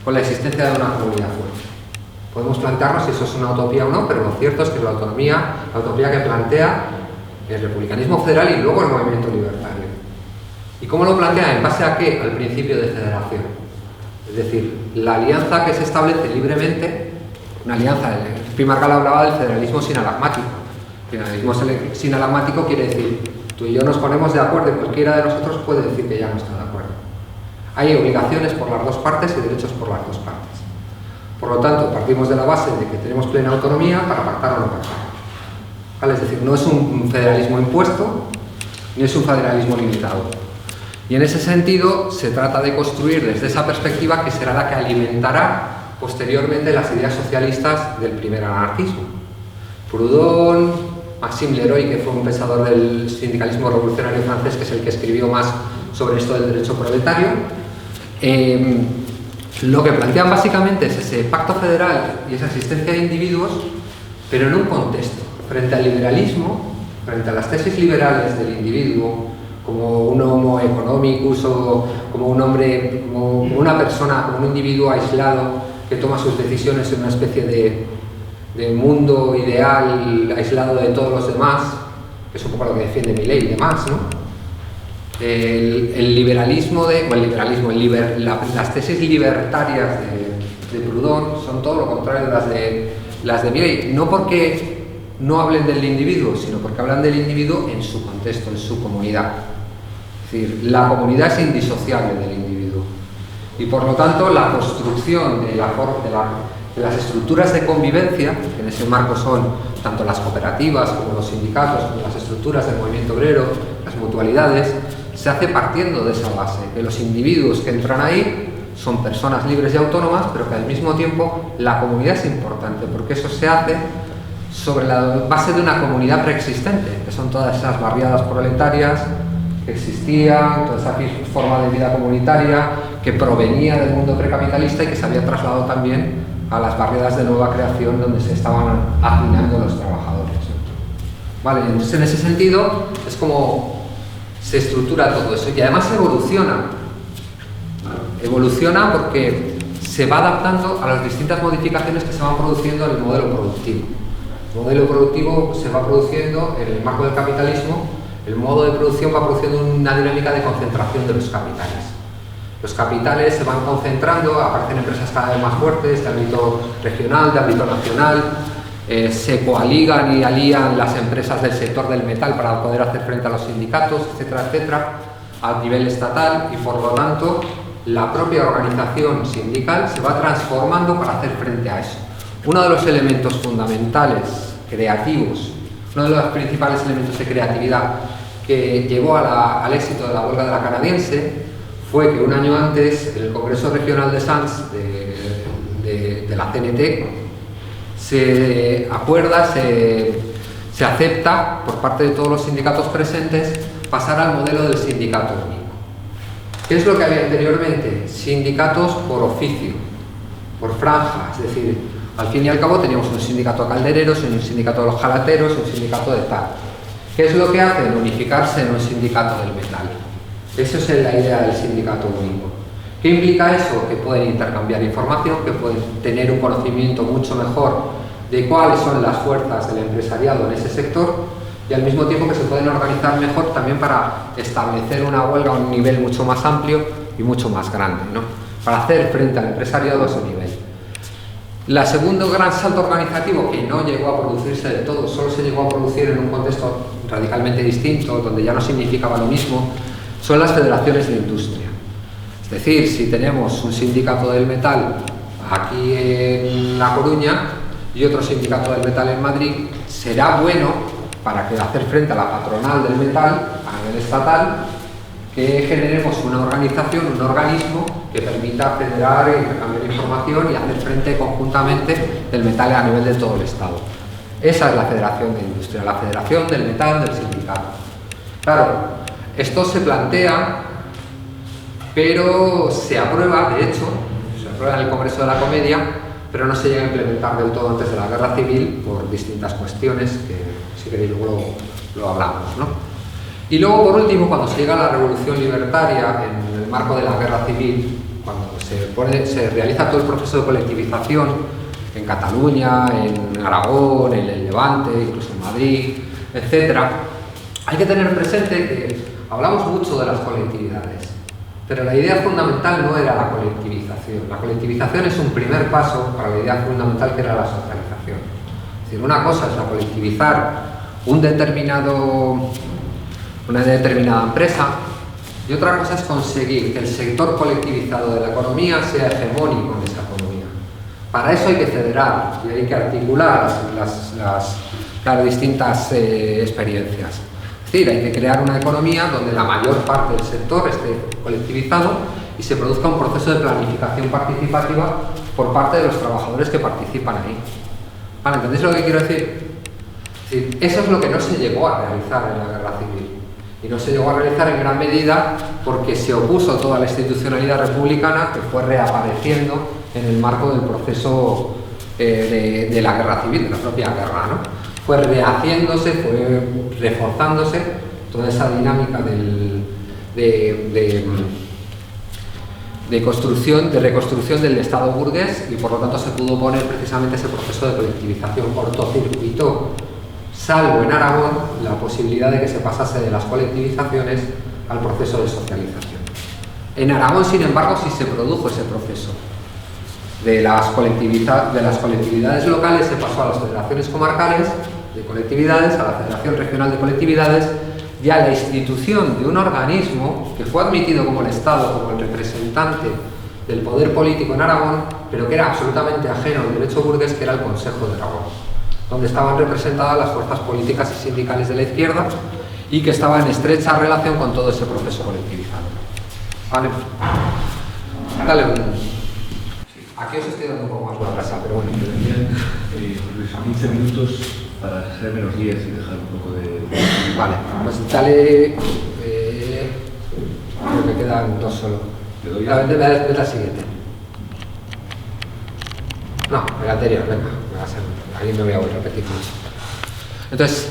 con la existencia de una comunidad fuerte. Podemos plantearnos si eso es una utopía o no, pero lo cierto es que la utopía que plantea el republicanismo federal y luego el movimiento libertario. ¿Y cómo lo plantea? ¿En base a qué? Al principio de federación. Es decir, la alianza que se establece libremente, una alianza, Pi Margall hablaba del federalismo sinalagmático. El federalismo sinalagmático quiere decir, tú y yo nos ponemos de acuerdo y cualquiera de nosotros puede decir que ya no está de acuerdo. Hay obligaciones por las dos partes y derechos por las dos partes. Por lo tanto, partimos de la base de que tenemos plena autonomía para pactar o no pactar. ¿Vale? Es decir, no es un federalismo impuesto, ni es un federalismo limitado. Y en ese sentido se trata de construir desde esa perspectiva, que será la que alimentará posteriormente las ideas socialistas del primer anarquismo. Proudhon, Maxime Leroy, que fue un pensador del sindicalismo revolucionario francés, que es el que escribió más sobre esto del derecho proletario, lo que plantean básicamente es ese pacto federal y esa existencia de individuos, pero en un contexto, frente al liberalismo, frente a las tesis liberales del individuo, como un homo economicus o como un hombre, como una persona, como un individuo aislado que toma sus decisiones en una especie de mundo ideal aislado de todos los demás, que es un poco lo que defiende Milley y demás, ¿no? Las tesis libertarias de Proudhon son todo lo contrario de las de Milley, no porque no hablen del individuo, sino porque hablan del individuo en su contexto, en su comunidad. Es decir, la comunidad es indisociable del individuo y por lo tanto la construcción de las estructuras de convivencia, que en ese marco son tanto las cooperativas como los sindicatos, como las estructuras del movimiento obrero, las mutualidades, se hace partiendo de esa base, que los individuos que entran ahí son personas libres y autónomas, pero que al mismo tiempo la comunidad es importante, porque eso se hace sobre la base de una comunidad preexistente, que son todas esas barriadas proletarias que existían, toda esa forma de vida comunitaria que provenía del mundo precapitalista y que se había trasladado también a las barriadas de nueva creación donde se estaban hacinando los trabajadores. Vale, entonces en ese sentido es como se estructura todo eso y además evoluciona. Evoluciona porque se va adaptando a las distintas modificaciones que se van produciendo en el modelo productivo. El modelo productivo se va produciendo en el marco del capitalismo. El modo de producción va produciendo una dinámica de concentración de los capitales. Los capitales se van concentrando, aparecen empresas cada vez más fuertes, de ámbito regional, de ámbito nacional, se coaligan y alían las empresas del sector del metal para poder hacer frente a los sindicatos, etcétera, etcétera. a nivel estatal y por lo tanto la propia organización sindical se va transformando para hacer frente a eso. Uno de los elementos fundamentales, creativos, uno de los principales elementos de creatividad que llevó al éxito de la huelga de la canadiense fue que un año antes el Congreso Regional de Sants de la CNT se acuerda, se acepta por parte de todos los sindicatos presentes pasar al modelo del sindicato único. ¿Qué es lo que había anteriormente? Sindicatos por oficio, por franja, es decir, al fin y al cabo teníamos un sindicato de caldereros, un sindicato de los jalateros, un sindicato de tal. ¿Qué es lo que hacen? Unificarse en un sindicato del metal. Esa es la idea del sindicato único. ¿Qué implica eso? Que pueden intercambiar información, que pueden tener un conocimiento mucho mejor de cuáles son las fuerzas del empresariado en ese sector y al mismo tiempo que se pueden organizar mejor también para establecer una huelga a un nivel mucho más amplio y mucho más grande, ¿no? Para hacer frente al empresariado a ese nivel. El segundo gran salto organizativo que no llegó a producirse de todo, solo se llegó a producir en un contexto radicalmente distinto, donde ya no significaba lo mismo, son las federaciones de industria. Es decir, si tenemos un sindicato del metal aquí en La Coruña y otro sindicato del metal en Madrid, será bueno para hacer frente a la patronal del metal a nivel estatal que generemos una organización, un organismo que permita federar e intercambiar información y hacer frente conjuntamente del metal a nivel de todo el Estado. Esa es la Federación de Industria, la Federación del Metal del sindicato. Claro, esto se plantea, pero se aprueba, de hecho, se aprueba en el Congreso de la Comedia, pero no se llega a implementar del todo antes de la Guerra Civil por distintas cuestiones que, si queréis, luego lo hablamos, ¿no? Y luego, por último, cuando se llega a la Revolución Libertaria, en el marco de la Guerra Civil, cuando se realiza todo el proceso de colectivización en Cataluña, en Aragón, en el Levante, incluso en Madrid, etc., hay que tener presente que hablamos mucho de las colectividades, pero la idea fundamental no era la colectivización. La colectivización es un primer paso para la idea fundamental que era la socialización. Es decir, una cosa es la colectivizar una determinada empresa y otra cosa es conseguir que el sector colectivizado de la economía sea hegemónico en esa economía. Para eso hay que federar y hay que articular las distintas experiencias. Es decir, hay que crear una economía donde la mayor parte del sector esté colectivizado y se produzca un proceso de planificación participativa por parte de los trabajadores que participan ahí. ¿Vale? ¿Entendéis lo que quiero decir? Es decir, eso es lo que no se llegó a realizar en la Guerra Civil. Y no se llegó a realizar en gran medida porque se opuso toda la institucionalidad republicana que fue reapareciendo en el marco del proceso de la Guerra Civil, de la propia guerra, ¿no? Fue rehaciéndose, fue reforzándose toda esa dinámica de reconstrucción del Estado burgués y por lo tanto se pudo poner precisamente ese proceso de colectivización, cortocircuitó, salvo en Aragón, la posibilidad de que se pasase de las colectivizaciones al proceso de socialización. En Aragón, sin embargo, sí se produjo ese proceso. De las colectividades locales se pasó a las federaciones comarcales de colectividades, a la Federación Regional de Colectividades y a la institución de un organismo que fue admitido como el Estado, como el representante del poder político en Aragón, pero que era absolutamente ajeno al derecho burgués, que era el Consejo de Aragón, donde estaban representadas las fuerzas políticas y sindicales de la izquierda y que estaba en estrecha relación con todo ese proceso colectivizado. Vale. Dale. Aquí os estoy dando un poco más la casa, pero bueno. 15 minutos para ser menos 10 y dejar un poco de... Vale, pues dale... creo que quedan dos solo. Vete al siguiente. No, el anterior, venga. Ahí no voy a repetir mucho. Entonces,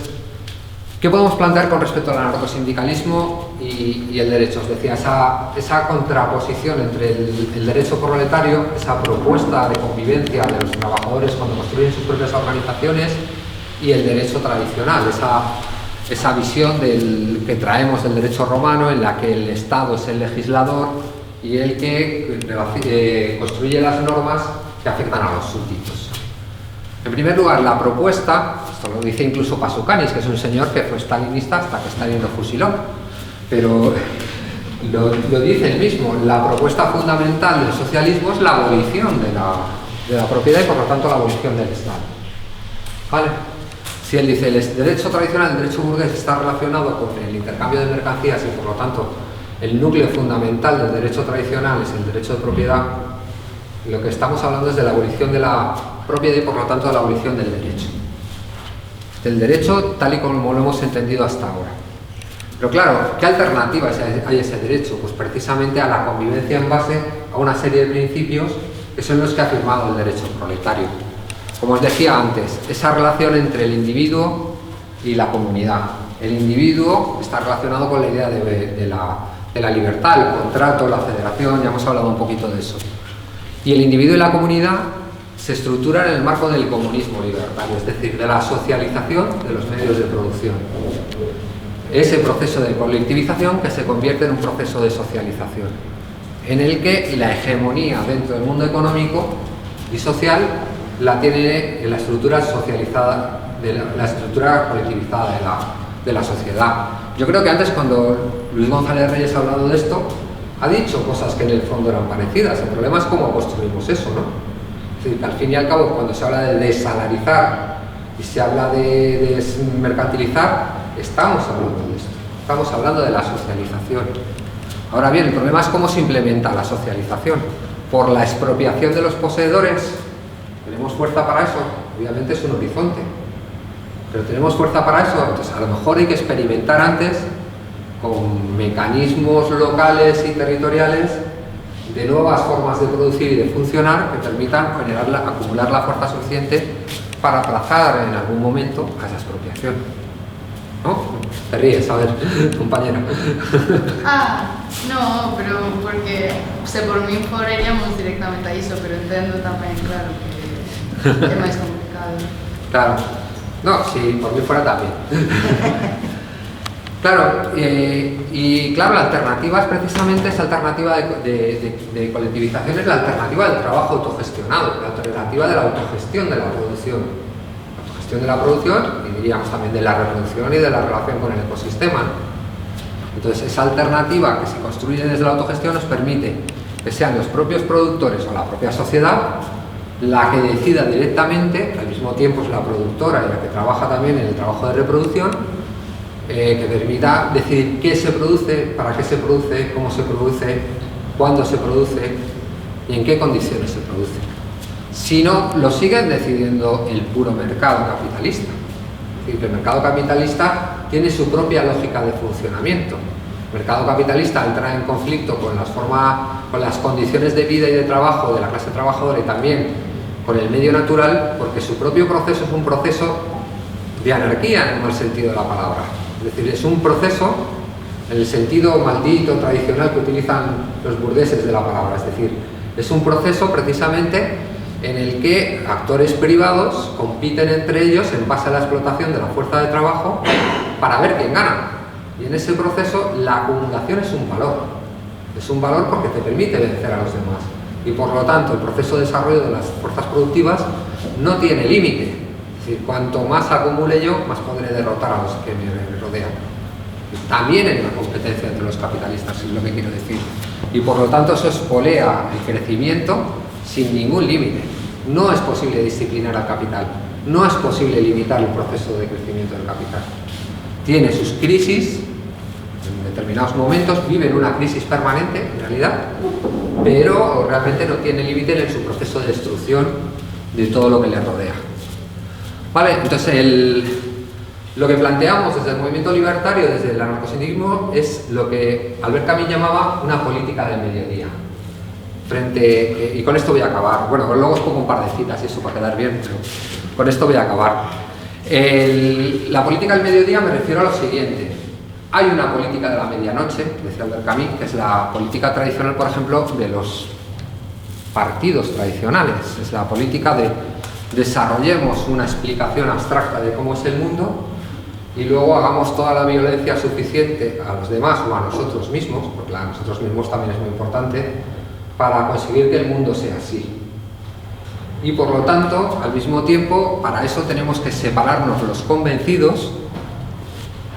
¿qué podemos plantear con respecto al anarcosindicalismo y el derecho? Os decía, esa contraposición entre el derecho proletario, esa propuesta de convivencia de los trabajadores cuando construyen sus propias organizaciones, y el derecho tradicional, esa visión que traemos del derecho romano, en la que el Estado es el legislador y el que construye las normas que afectan a los súbditos. En primer lugar, la propuesta, esto lo dice incluso Pasukanis, que es un señor que fue stalinista hasta que Stalin lo fusiló, pero lo dice el mismo, la propuesta fundamental del socialismo es la abolición de la propiedad y por lo tanto la abolición del Estado. ¿Vale? Si él dice el derecho tradicional, el derecho burgués está relacionado con el intercambio de mercancías y por lo tanto el núcleo fundamental del derecho tradicional es el derecho de propiedad, lo que estamos hablando es de la abolición de la propiedad y por lo tanto de la abolición del derecho. Del derecho tal y como lo hemos entendido hasta ahora. Pero claro, ¿qué alternativas hay a ese derecho? Pues precisamente a la convivencia en base a una serie de principios que son los que ha firmado el derecho proletario. Como os decía antes, esa relación entre el individuo y la comunidad. El individuo está relacionado con la idea de la libertad, el contrato, la federación, ya hemos hablado un poquito de eso. Y el individuo y la comunidad se estructuran en el marco del comunismo libertario, es decir, de la socialización de los medios de producción. Ese proceso de colectivización que se convierte en un proceso de socialización, en el que la hegemonía dentro del mundo económico y social la tiene en la estructura socializada, la estructura colectivizada de la sociedad. Yo creo que antes, cuando Luis González Reyes ha hablado de esto, ha dicho cosas que en el fondo eran parecidas. El problema es cómo construimos eso, ¿no? Es decir, que al fin y al cabo, cuando se habla de desalarizar y se habla de desmercantilizar, estamos hablando de esto. Estamos hablando de la socialización. Ahora bien, el problema es cómo se implementa la socialización. Por la expropiación de los poseedores. ¿Tenemos fuerza para eso? Obviamente es un horizonte. Pero ¿tenemos fuerza para eso? Entonces a lo mejor hay que experimentar antes con mecanismos locales y territoriales de nuevas formas de producir y de funcionar que permitan acumular la fuerza suficiente para aplazar en algún momento a esa expropiación. ¿No? Te ríes, a ver, compañera. No, pero porque por mí iríamos directamente a eso, pero entiendo también, claro, que es más complicado. Claro. No, si por mí fuera también. Claro, y claro, la alternativa es precisamente esa alternativa de colectivización, es la alternativa del trabajo autogestionado, la alternativa de la autogestión de la producción. La autogestión de la producción y diríamos también de la reproducción y de la relación con el ecosistema. Entonces, esa alternativa que se construye desde la autogestión nos permite que sean los propios productores o la propia sociedad la que decida directamente, al mismo tiempo es la productora y la que trabaja también en el trabajo de reproducción, que permita decidir qué se produce, para qué se produce, cómo se produce, cuándo se produce y en qué condiciones se produce. Si no, lo siguen decidiendo el puro mercado capitalista. Es decir, que el mercado capitalista tiene su propia lógica de funcionamiento. El mercado capitalista entra en conflicto con las condiciones de vida y de trabajo de la clase trabajadora y también con el medio natural, porque su propio proceso es un proceso de anarquía en el mal sentido de la palabra. Es decir, es un proceso en el sentido maldito, tradicional que utilizan los burgueses de la palabra. Es decir, es un proceso precisamente en el que actores privados compiten entre ellos en base a la explotación de la fuerza de trabajo para ver quién gana. Y en ese proceso la acumulación es un valor. Es un valor porque te permite vencer a los demás. Y por lo tanto el proceso de desarrollo de las fuerzas productivas no tiene límite. Es decir, cuanto más acumule yo, más podré derrotar a los que me rodean. También hay una competencia entre los capitalistas, es lo que quiero decir. Y por lo tanto eso espolea el crecimiento sin ningún límite. No es posible disciplinar al capital. No es posible limitar el proceso de crecimiento del capital. Tiene sus crisis, en determinados momentos vive en una crisis permanente, en realidad, pero realmente no tiene límite en su proceso de destrucción de todo lo que le rodea. Vale, entonces lo que planteamos desde el movimiento libertario, desde el anarcosindicalismo, es lo que Albert Camus llamaba una política del mediodía. Y con esto voy a acabar. Bueno, luego os pongo un par de citas y eso para quedar bien, pero con esto voy a acabar. La política del mediodía me refiero a lo siguiente. Hay una política de la medianoche, decía Albert Camus, que es la política tradicional, por ejemplo, de los partidos tradicionales. Es la política de desarrollemos una explicación abstracta de cómo es el mundo y luego hagamos toda la violencia suficiente a los demás o a nosotros mismos, porque a nosotros mismos también es muy importante, para conseguir que el mundo sea así. Y por lo tanto, al mismo tiempo, para eso tenemos que separarnos los convencidos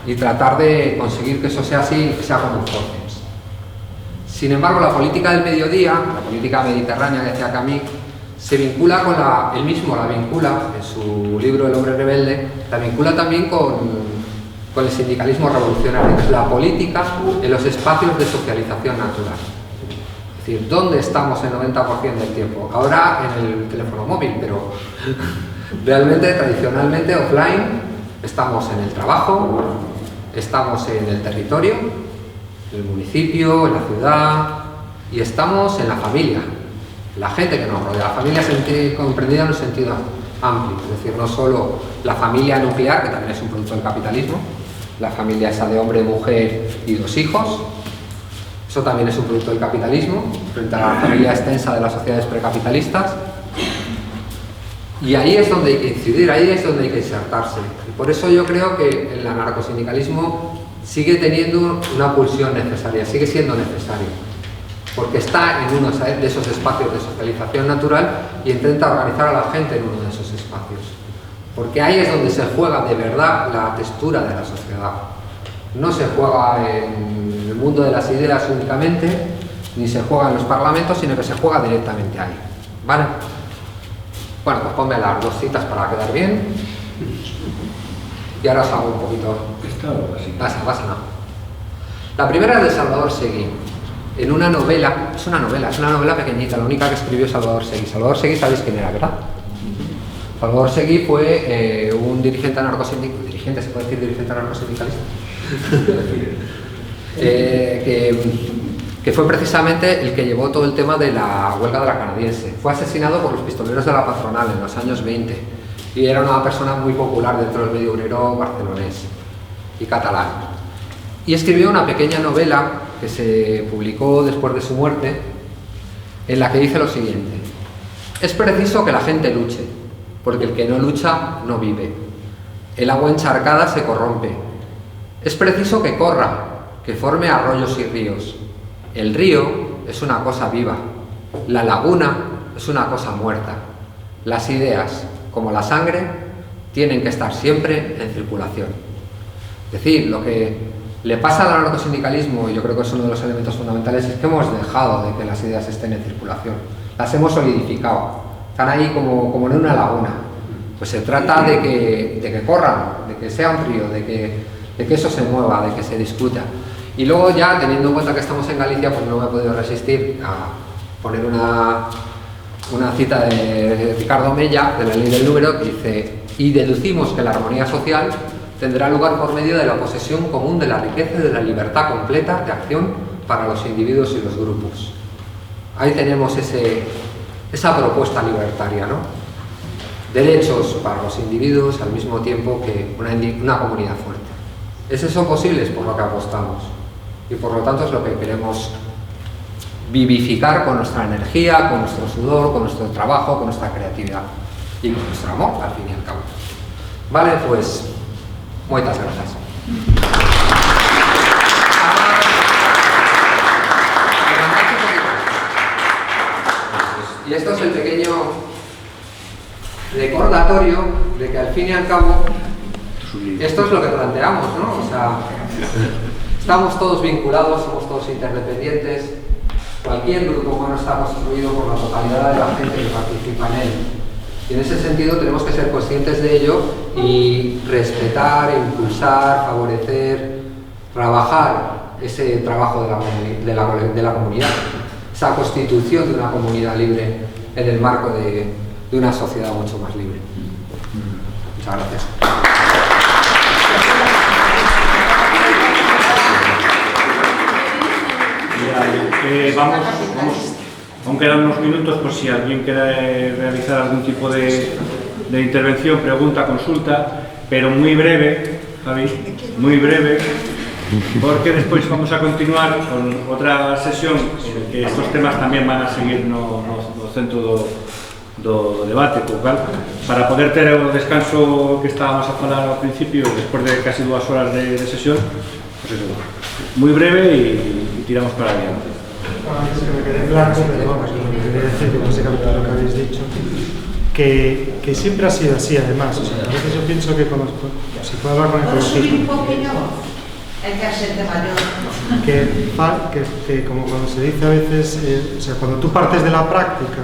y tratar de conseguir que eso sea así y que se haga con formas. Sin embargo, la política del mediodía, la política mediterránea que decía Camus, se vincula con él mismo la vincula, en su libro El hombre rebelde, la vincula también con el sindicalismo revolucionario, que es la política en los espacios de socialización natural. Es decir, ¿dónde estamos el 90% del tiempo? Ahora en el teléfono móvil, pero realmente, tradicionalmente, offline, estamos en el trabajo, estamos en el territorio, en el municipio, en la ciudad, y estamos en la familia, la gente que nos rodea. La familia comprendida en un sentido amplio, es decir, no solo la familia nuclear, que también es un producto del capitalismo, la familia esa de hombre, mujer y 2 hijos, eso también es un producto del capitalismo, frente a la familia extensa de las sociedades precapitalistas. Y ahí es donde hay que incidir, ahí es donde hay que insertarse. Y por eso yo creo que el anarcosindicalismo sigue teniendo una pulsión necesaria, sigue siendo necesario, porque está en uno de esos espacios de socialización natural y intenta organizar a la gente en uno de esos espacios. Porque ahí es donde se juega de verdad la textura de la sociedad. No se juega en el mundo de las ideas únicamente, ni se juega en los parlamentos, sino que se juega directamente ahí. ¿Vale? Bueno, pues ponme las 2 citas para quedar bien. Y ahora os hago un poquito... Pasa. La primera es de Salvador Seguí, en una novela, es una novela pequeñita, la única que escribió Salvador Seguí. Salvador Seguí, ¿sabéis quién era, verdad? Salvador Seguí fue un dirigente anarcosindicalista, ¿se puede decir dirigente anarcosindicalista? Que fue precisamente el que llevó todo el tema de la huelga de la canadiense. Fue asesinado por los pistoleros de la patronal en los años 20 y era una persona muy popular dentro del medio obrero barcelonés y catalán. Y escribió una pequeña novela que se publicó después de su muerte, en la que dice lo siguiente: es preciso que la gente luche, porque el que no lucha no vive. El agua encharcada se corrompe. Es preciso que corra, que forme arroyos y ríos. El río es una cosa viva, la laguna es una cosa muerta. Las ideas, como la sangre, tienen que estar siempre en circulación. Es decir, lo que le pasa al anarcosindicalismo, y yo creo que es uno de los elementos fundamentales, es que hemos dejado de que las ideas estén en circulación. Las hemos solidificado, están ahí como en una laguna. Pues se trata de que corran, de que sea un río, de que eso se mueva, de que se discuta. Y luego ya, teniendo en cuenta que estamos en Galicia, pues no me he podido resistir a poner una cita de Ricardo Mella, de la Ley del Número, que dice: y deducimos que la armonía social tendrá lugar por medio de la posesión común de la riqueza y de la libertad completa de acción para los individuos y los grupos. Ahí tenemos esa propuesta libertaria, ¿no? Derechos para los individuos al mismo tiempo que una comunidad fuerte. ¿Es eso posible? Es por lo que apostamos. Y por lo tanto es lo que queremos vivificar con nuestra energía, con nuestro sudor, con nuestro trabajo, con nuestra creatividad y con nuestro amor, al fin y al cabo. Vale, pues muchas gracias. Y esto es el pequeño recordatorio de que al fin y al cabo esto es lo que planteamos, ¿no? O sea, estamos todos vinculados, somos todos interdependientes. Cualquier grupo humano está construido por la totalidad de la gente que participa en él. Y en ese sentido tenemos que ser conscientes de ello y respetar, impulsar, favorecer, trabajar ese trabajo de la comunidad, esa constitución de una comunidad libre en el marco de una sociedad mucho más libre. Muchas gracias. Aún quedan unos minutos por si alguien quiere realizar algún tipo de intervención, pregunta, consulta, pero muy breve, Javi, muy breve, porque después vamos a continuar con otra sesión en que estos temas tamén van a seguir no centro do debate, para poder ter o descanso que estábamos a falar ao principio, despois de casi 2 horas de sesión, pues eso, muy breve y tiramos para adiante. Antes que me quede claro, pero vamos, lo que quería decir, que básicamente lo que habéis dicho, que siempre ha sido así, además. O sea, a veces yo pienso que si puedo hablar con ecologismo, É que a xente maior. Que como cuando se dice a veces, o sea, cuando tú partes de la práctica,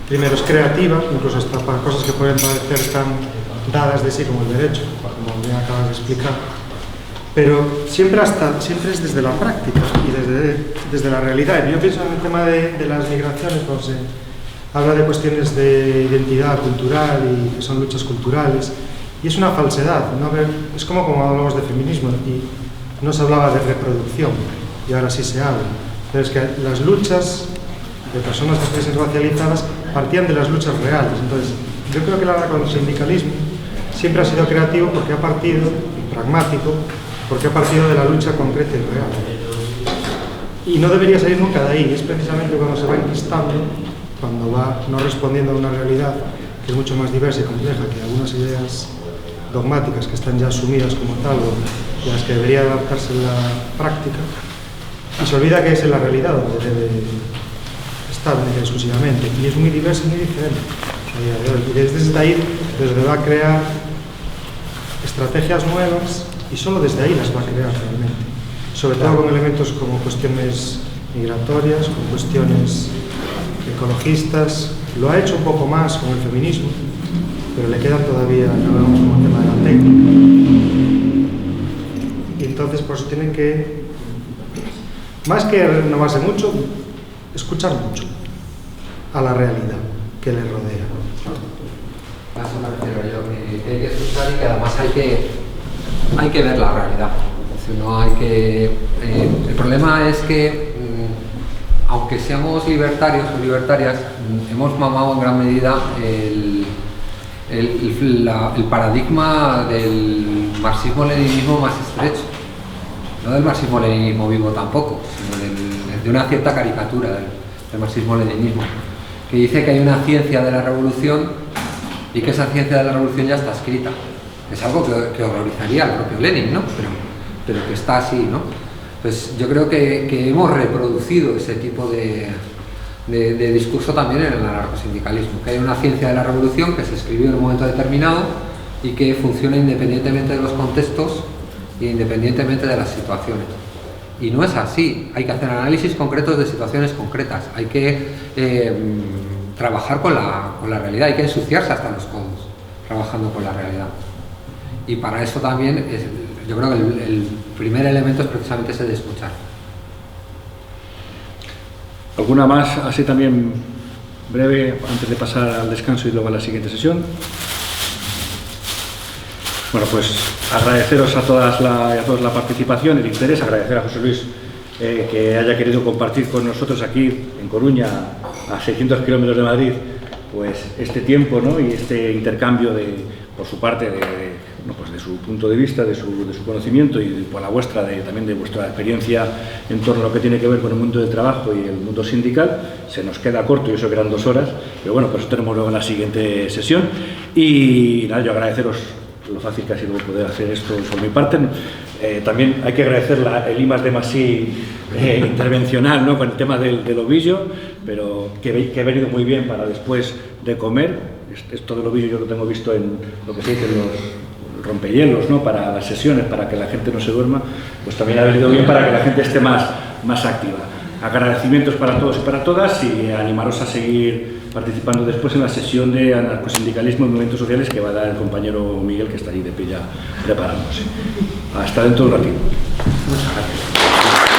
primero es creativa, incluso hasta para cosas que pueden parecer tan dadas de sí como el derecho, como bien acabas de explicar, pero siempre es desde la práctica y desde la realidad. Yo pienso en el tema de las migraciones, cuando se habla de cuestiones de identidad cultural y que son luchas culturales, y es una falsedad, ¿no? Es como hablamos de feminismo y no se hablaba de reproducción y ahora sí se habla, pero es que las luchas de personas que estuviesen racializadas partían de las luchas reales. Entonces yo creo que el sindicalismo siempre ha sido creativo porque ha partido, y pragmático, porque ha partido de la lucha concreta y real. Y no debería salir nunca de ahí, es precisamente cuando se va enquistando, cuando va no respondiendo a una realidad que es mucho más diversa y compleja que algunas ideas dogmáticas que están ya asumidas como tal o a las que debería adaptarse la práctica, y se olvida que es en la realidad donde debe estar exclusivamente, y es muy diversa y muy diferente a día de hoy. Y desde ahí, desde va a crear estrategias nuevas, y solo desde ahí las va a crear realmente, sobre todo con elementos como cuestiones migratorias, con cuestiones ecologistas. Lo ha hecho un poco más con el feminismo, pero le queda todavía, ya hablamos como el tema de la técnica, y entonces por eso tienen que, más que renovarse mucho, escuchar mucho a la realidad que les rodea. A eso me refiero yo, que hay que escuchar y que además hay que ver la realidad. Es decir, no hay que, el problema es que, aunque seamos libertarios o libertarias, hemos mamado en gran medida el paradigma del marxismo-leninismo más estrecho, no del marxismo-leninismo vivo tampoco, sino de una cierta caricatura del marxismo-leninismo, que dice que hay una ciencia de la revolución y que esa ciencia de la revolución ya está escrita. Es algo que horrorizaría al propio Lenin, ¿no? Pero que está así, ¿no? Pues yo creo que hemos reproducido ese tipo de discurso también en el anarcosindicalismo, que hay una ciencia de la revolución que se escribió en un momento determinado y que funciona independientemente de los contextos e independientemente de las situaciones. Y no es así, hay que hacer análisis concretos de situaciones concretas, hay que trabajar con la realidad, hay que ensuciarse hasta los codos trabajando con la realidad. Y para eso también, yo creo que el primer elemento es precisamente ese de escuchar. ¿Alguna más, así también breve, antes de pasar al descanso y luego a la siguiente sesión? Bueno, pues agradeceros a todos la participación, el interés, agradecer a José Luis que haya querido compartir con nosotros aquí en Coruña, a 600 kilómetros de Madrid, pues este tiempo, ¿no? Y este intercambio por su parte pues de su punto de vista, de su conocimiento y por la vuestra, también de vuestra experiencia en torno a lo que tiene que ver con el mundo del trabajo y el mundo sindical. Se nos queda corto y eso que eran 2 horas, pero bueno, pues eso tenemos luego en la siguiente sesión. Y nada, yo agradeceros lo fácil que ha sido poder hacer esto por mi parte. También hay que agradecer el I+D+I intervencional, ¿no? Con el tema del ovillo, pero que ha venido muy bien para después de comer. Esto del ovillo yo lo tengo visto en lo que se dice los rompehielos, ¿no? Para las sesiones, para que la gente no se duerma, pues también ha venido bien para que la gente esté más activa. Agradecimientos para todos y para todas y animaros a seguir participando después en la sesión de anarcosindicalismo y movimientos sociales que va a dar el compañero Miguel, que está allí de pie ya preparándose. Hasta dentro de un ratito. Muchas gracias.